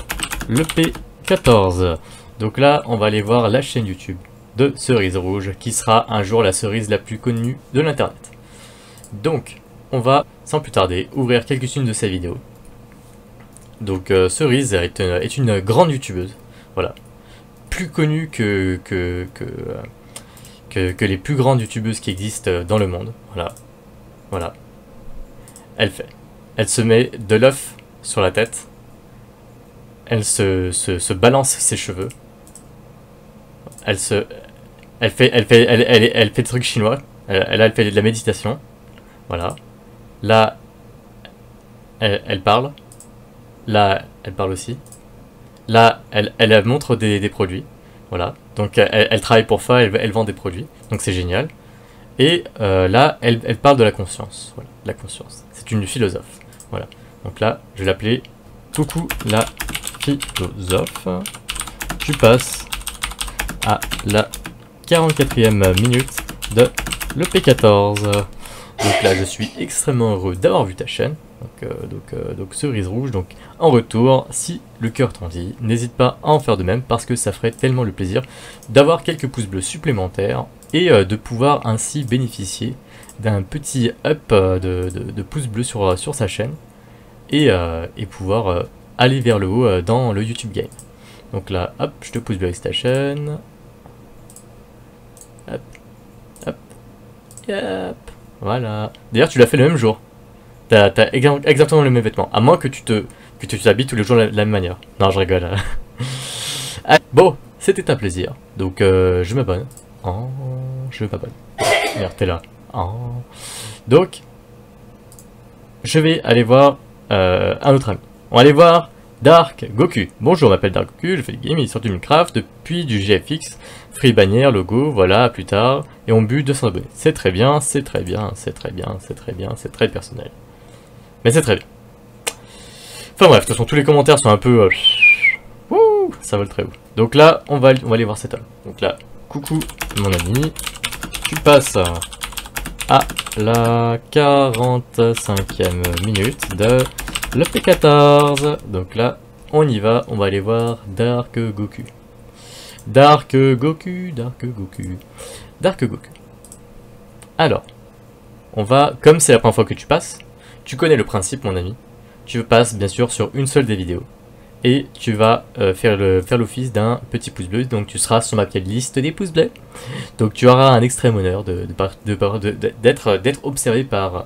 l'EP14. Donc là, on va aller voir la chaîne YouTube de Cerise Rouge, qui sera un jour la cerise la plus connue de l'internet. Donc, on va, sans plus tarder, ouvrir quelques-unes de ses vidéos. Donc, Cerise est une grande youtubeuse, voilà, plus connue que les plus grandes youtubeuses qui existent dans le monde, voilà. Elle se met de l'œuf sur la tête, elle se balance ses cheveux, elle fait des trucs chinois, elle fait de la méditation, voilà. Là, elle parle, là, elle parle aussi, là, elle montre des produits, voilà. Donc elle travaille pour ça, elle vend des produits, donc c'est génial. Et là, elle parle de la conscience, voilà, la conscience. C'est une philosophe, voilà. Donc là, je vais l'appeler coucou la philosophe. Tu passes à la 44e minute de l'EP14. Donc là, je suis extrêmement heureux d'avoir vu ta chaîne. Donc cerise rouge. Donc en retour, si le cœur t'en dit, n'hésite pas à en faire de même parce que ça ferait tellement le plaisir d'avoir quelques pouces bleus supplémentaires et de pouvoir ainsi bénéficier d'un petit up de pouces bleus sur sa chaîne et pouvoir aller vers le haut dans le YouTube Game. Donc là, hop, je te pousse bleu avec ta chaîne. Hop, hop, hop. Voilà. D'ailleurs, tu l'as fait le même jour. T'as exactement le même vêtement. À moins que tu t'habilles tous les jours de la même manière. Non, je rigole. Ah, bon, c'était un plaisir. Donc, je m'abonne. Oh, je m'abonne. Merde, t'es là. Oh. Donc, je vais aller voir un autre ami. On va aller voir Dark Goku. Bonjour, je m'appelle Dark Goku, je fais du game, il est sur du Minecraft, depuis du GFX, free bannière, logo, voilà, à plus tard. Et on but 200 abonnés. C'est très bien, c'est très bien, c'est très bien, c'est très bien, c'est très personnel. Mais c'est très bien. Enfin bref, de toute façon, tous les commentaires sont un peu... Wouh, ça vole très haut. Donc là, on va aller voir cet homme. Donc là, coucou mon ami, tu passes à la 45e minute de l'EP14. Donc là, on y va, on va aller voir Dark Goku. Dark Goku, Dark Goku, Dark Goku. Alors, on va, comme c'est la première fois que tu passes, tu connais le principe mon ami, tu passes bien sûr sur une seule des vidéos. Et tu vas faire l'office d'un petit pouce bleu, donc tu seras sur ma petite liste des pouces bleus. Donc tu auras un extrême honneur d'être observé par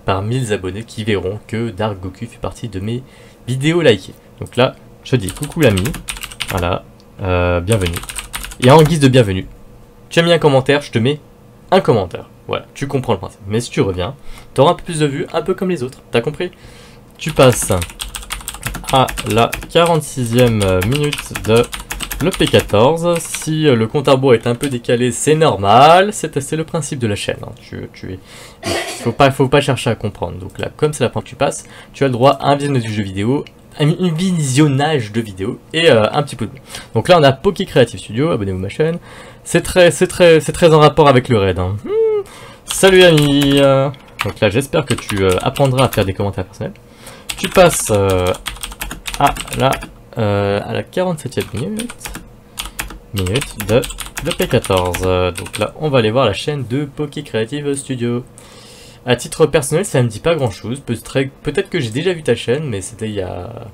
1000 abonnés qui verront que Dark Goku fait partie de mes vidéos likées. Donc là, je dis coucou l'ami, voilà, bienvenue. Et en guise de bienvenue, tu as mis un commentaire, je te mets un commentaire. Voilà, tu comprends le principe. Mais si tu reviens, tu auras un peu plus de vues, un peu comme les autres, t'as compris? Tu passes à la 46e minute de l'EP14. Si le compte à rebours est un peu décalé, c'est normal, c'est le principe de la chaîne. Hein. Faut pas chercher à comprendre. Donc là, comme c'est la première que tu passes, tu as le droit à un visionnage du jeu vidéo, un visionnage de vidéo et un petit peu de... Donc là, on a Poké Creative Studio, abonnez-vous à ma chaîne. C'est très en rapport avec le raid. Hein. Salut ami. Donc là, j'espère que tu apprendras à faire des commentaires personnels. Tu passes à la 47e minute de l'EP14. Donc là, on va aller voir la chaîne de Poké Creative Studio. À titre personnel, ça me dit pas grand chose. Peut-être que j'ai déjà vu ta chaîne, mais c'était il y a...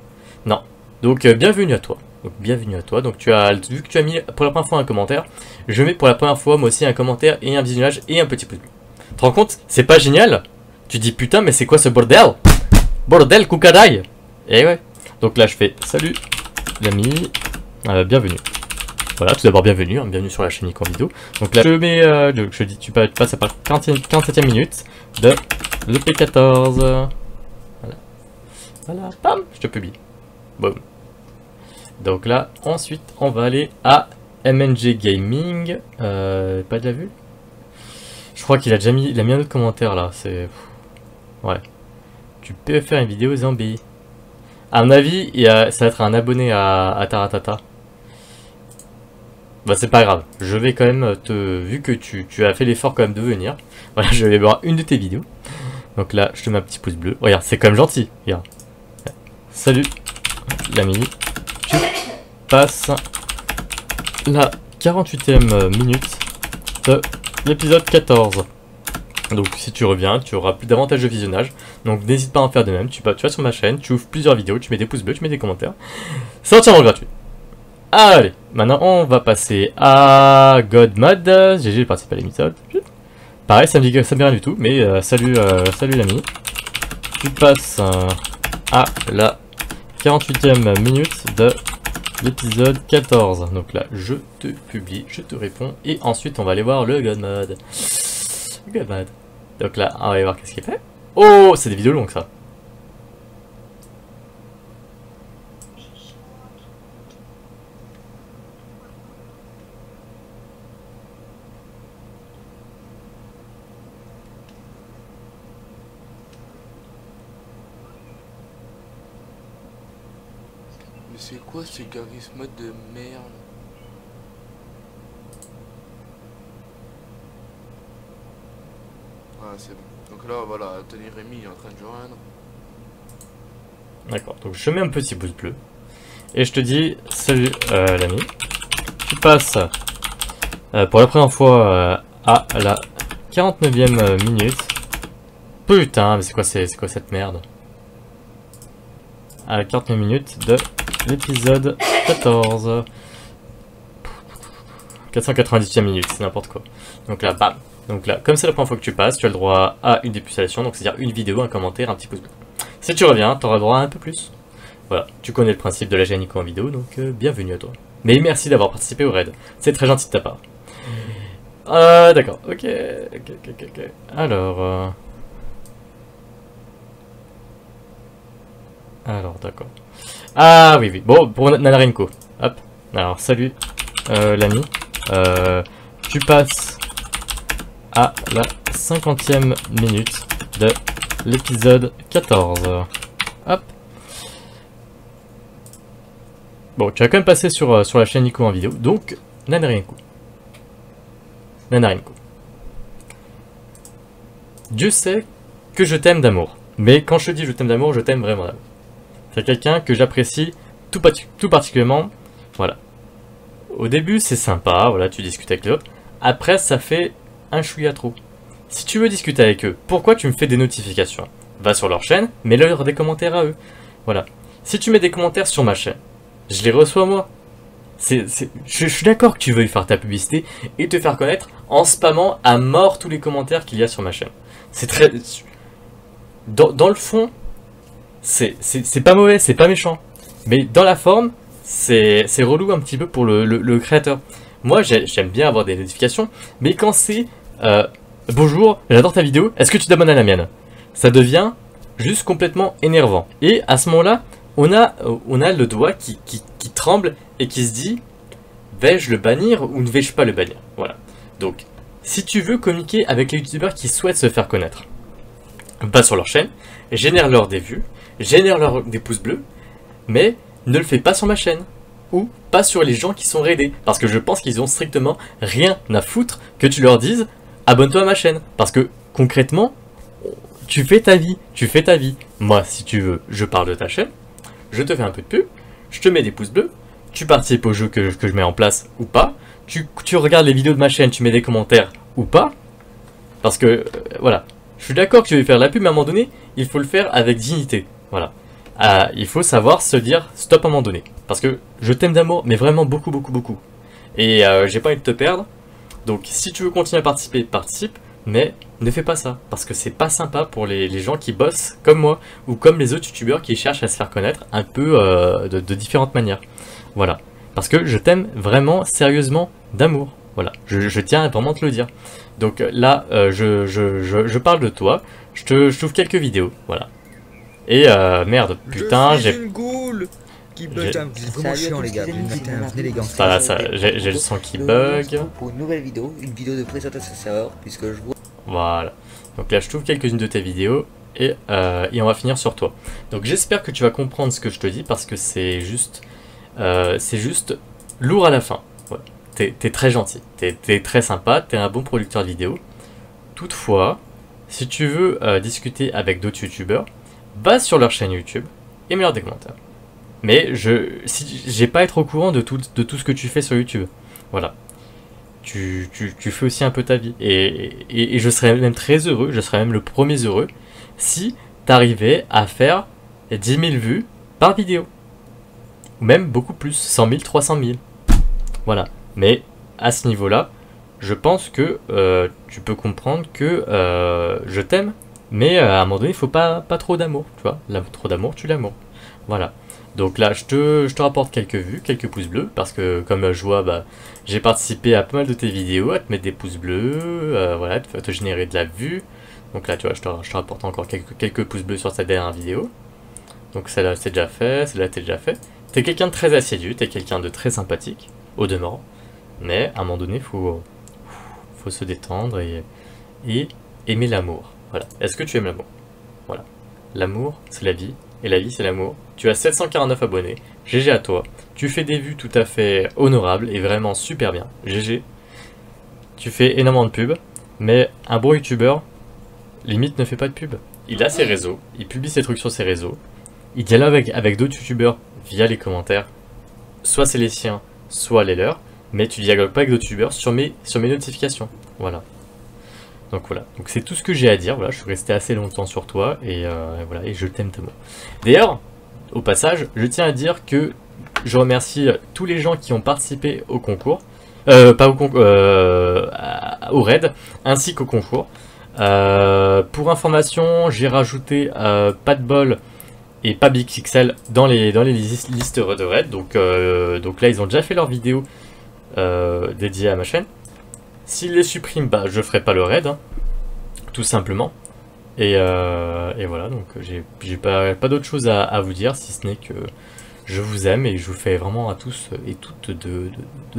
Non. Donc, bienvenue à toi. Donc, vu que tu as mis pour la première fois un commentaire, je mets pour la première fois, moi aussi, un commentaire et un visionnage et un petit pouce bleu. Tu te rends compte? C'est pas génial? Tu dis, putain, mais c'est quoi ce bordel? Bordel, kukarai! Et ouais. Donc là, je fais salut, l'ami, bienvenue. Voilà, tout d'abord, bienvenue, hein, bienvenue sur la chaîne Nico en vidéo. Donc là, je mets, je dis, tu passes à la 47e minute de l'EP14. Voilà. Voilà, pam, je te publie. Boum. Donc là, ensuite, on va aller à MNG Gaming. Pas déjà vu? Je crois qu'il a déjà mis, il a mis un autre commentaire là, c'est... Ouais. Tu peux faire une vidéo zombie. À mon avis, ça va être un abonné à Taratata. Bah c'est pas grave, je vais quand même vu que tu as fait l'effort quand même de venir, voilà, je vais voir une de tes vidéos. Donc là, je te mets un petit pouce bleu. Regarde, c'est quand même gentil, regarde. Salut, l'ami. Tu passes la 48e minute de l'épisode 14. Donc si tu reviens, tu auras plus davantage de visionnage. Donc n'hésite pas à en faire de même. Tu vas sur ma chaîne, tu ouvres plusieurs vidéos, tu mets des pouces bleus, tu mets des commentaires. C'est entièrement gratuit. Allez, maintenant on va passer à Godmod. GG, j'ai participé à l'épisode. Pareil, ça me dit rien du tout, mais salut l'ami. Tu passes à la 48e minute de l'épisode 14. Donc là, je te publie, je te réponds, et ensuite on va aller voir le Godmod. Godmod. Donc là, on va aller voir qu'est-ce qu'il fait. Oh, c'est des vidéos longues ça. Mais c'est quoi ce charisme de merde? Ah, c'est bon. Donc là, voilà, Tony Rémy est en train de joindre. D'accord, donc je mets un petit pouce bleu. Et je te dis, salut l'ami. Tu passes pour la première fois à la 49e minute. Putain, mais c'est quoi cette merde? À la 49e minute de l'épisode 14. 490e minute, c'est n'importe quoi. Donc là, bam. Donc là, comme c'est la première fois que tu passes, tu as le droit à une dépulsation, donc c'est-à-dire une vidéo, un commentaire, un petit pouce bleu. Si tu reviens, tu auras le droit à un peu plus. Voilà, tu connais le principe de la chaîne Nico en vidéo, donc bienvenue à toi. Mais merci d'avoir participé au raid, c'est très gentil de ta part. D'accord, ok. Alors, d'accord. Ah oui, bon, pour Nanarenko. Hop, alors salut l'ami. Tu passes à la 50e minute de l'épisode 14. Hop. Bon, tu vas quand même passer sur la chaîne Nico en vidéo, donc Nanarenko. Dieu sait que je t'aime d'amour. Mais quand je te dis je t'aime d'amour, je t'aime vraiment d'amour. C'est quelqu'un que j'apprécie tout particulièrement. Voilà. Au début, c'est sympa, voilà, tu discutes avec l'autre. Après, ça fait un chouïa trop. Si tu veux discuter avec eux, pourquoi tu me fais des notifications? Va sur leur chaîne, mets-leur des commentaires à eux. Voilà. Si tu mets des commentaires sur ma chaîne, je les reçois moi. Je suis d'accord que tu veuilles faire ta publicité et te faire connaître en spammant à mort tous les commentaires qu'il y a sur ma chaîne. C'est très... Dans le fond, c'est pas mauvais, c'est pas méchant. Mais dans la forme, c'est relou un petit peu pour le créateur. Moi, j'aime bien avoir des notifications, mais quand c'est bonjour, j'adore ta vidéo, est-ce que tu t'abonnes à la mienne? Ça devient juste complètement énervant. Et à ce moment-là, on a le doigt qui tremble et qui se dit, vais-je le bannir ou ne vais-je pas le bannir? Voilà. Donc, si tu veux communiquer avec les youtubeurs qui souhaitent se faire connaître, va sur leur chaîne, génère-leur des vues, génère-leur des pouces bleus, mais ne le fais pas sur ma chaîne. Ou pas sur les gens qui sont raidés. Parce que je pense qu'ils ont strictement rien à foutre que tu leur dises abonne-toi à ma chaîne. Parce que concrètement, tu fais ta vie. Moi, si tu veux, je parle de ta chaîne, je te fais un peu de pub, je te mets des pouces bleus, tu participes au jeu que je mets en place ou pas, tu regardes les vidéos de ma chaîne, tu mets des commentaires ou pas. Parce que, voilà, je suis d'accord que tu veux faire la pub, mais à un moment donné, il faut le faire avec dignité. Voilà. Il faut savoir se dire stop à un moment donné. Parce que je t'aime d'amour, mais vraiment beaucoup. Et j'ai pas envie de te perdre. Donc si tu veux continuer à participer, participe. Mais ne fais pas ça. Parce que c'est pas sympa pour les gens qui bossent comme moi. Ou comme les autres youtubeurs qui cherchent à se faire connaître un peu de différentes manières. Voilà. Parce que je t'aime vraiment sérieusement d'amour. Voilà. Je tiens à vraiment te le dire. Donc là, je parle de toi. Je t'ouvre quelques vidéos. Voilà. Et merde, putain, j'ai... une goule qui bug. Vous êtes vraiment chiant les gars, venez les gars. Ça, j'ai le son qui bug. Pour une nouvelle vidéo, une vidéo de présentation, puisque je vois... Voilà. Donc là, je trouve quelques-unes de tes vidéos et on va finir sur toi. Donc j'espère que tu vas comprendre ce que je te dis parce que c'est juste lourd à la fin. Ouais. T'es très gentil, t'es très sympa, t'es un bon producteur de vidéos. Toutefois, si tu veux discuter avec d'autres youtubeurs, va sur leur chaîne YouTube et mets-leur des commentaires. Mais j'ai pas à être au courant de tout ce que tu fais sur YouTube. Voilà. Tu fais aussi un peu ta vie. Et je serais même très heureux, je serais même le premier heureux, si t'arrivais à faire 10 000 vues par vidéo. Ou même beaucoup plus, 100 000, 300 000. Voilà. Mais à ce niveau-là, je pense que tu peux comprendre que je t'aime. Mais à un moment donné, il faut pas trop d'amour, tu vois. Trop d'amour, tu l'amour. Voilà. Donc là, je te rapporte quelques vues, quelques pouces bleus, parce que comme je vois, bah, j'ai participé à pas mal de tes vidéos, à te mettre des pouces bleus, voilà, à te générer de la vue. Donc là, tu vois, je te rapporte encore quelques pouces bleus sur ta dernière vidéo. Donc celle-là, c'est déjà fait, celle-là, t'es déjà fait. T'es quelqu'un de très assidu, t'es quelqu'un de très sympathique, au demeurant. Mais à un moment donné, faut se détendre et aimer l'amour. Voilà. Est-ce que tu aimes l'amour? Voilà. L'amour, c'est la vie. Et la vie, c'est l'amour. Tu as 749 abonnés. GG à toi. Tu fais des vues tout à fait honorables et vraiment super bien. GG. Tu fais énormément de pubs. Mais un bon youtubeur, limite ne fait pas de pub. Il a ses réseaux, il publie ses trucs sur ses réseaux, il dialogue avec d'autres youtubeurs via les commentaires, soit c'est les siens, soit les leurs, mais tu dialogues pas avec d'autres youtubeurs sur mes notifications. Voilà. Donc voilà, donc c'est tout ce que j'ai à dire. Voilà, je suis resté assez longtemps sur toi et voilà, et je t'aime tellement. D'ailleurs, au passage, je tiens à dire que je remercie tous les gens qui ont participé au concours, pas au concours, au raid, ainsi qu'au concours. Pour information, j'ai rajouté pas de bol et pas Big Pixel dans les listes de raid. Donc là, ils ont déjà fait leur vidéo dédiée à ma chaîne. S'ils les suppriment, bah je ferai pas le raid, hein, tout simplement. Et voilà, donc j'ai pas d'autre chose à vous dire, si ce n'est que je vous aime et je vous fais vraiment à tous et toutes de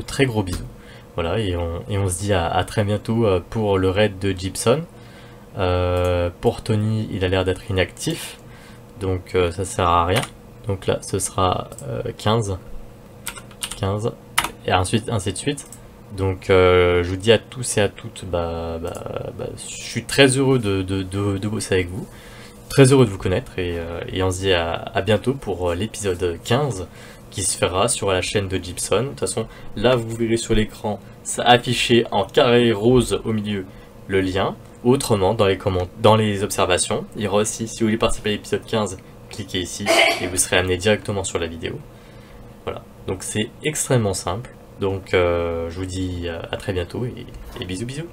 très gros bisous. Voilà, et on se dit à très bientôt pour le raid de Gibson. Pour Tony, il a l'air d'être inactif, donc ça sert à rien. Donc là, ce sera 15, et ensuite ainsi de suite. Donc je vous dis à tous et à toutes, je suis très heureux de bosser avec vous, très heureux de vous connaître, et on se dit à bientôt pour l'épisode 15 qui se fera sur la chaîne de Gibson. De toute façon, là vous verrez sur l'écran, ça affiché en carré rose au milieu le lien. Autrement, dans les observations, il y aura aussi, si vous voulez participer à l'épisode 15, cliquez ici et vous serez amené directement sur la vidéo. Voilà, donc c'est extrêmement simple. Donc je vous dis à très bientôt et bisous bisous.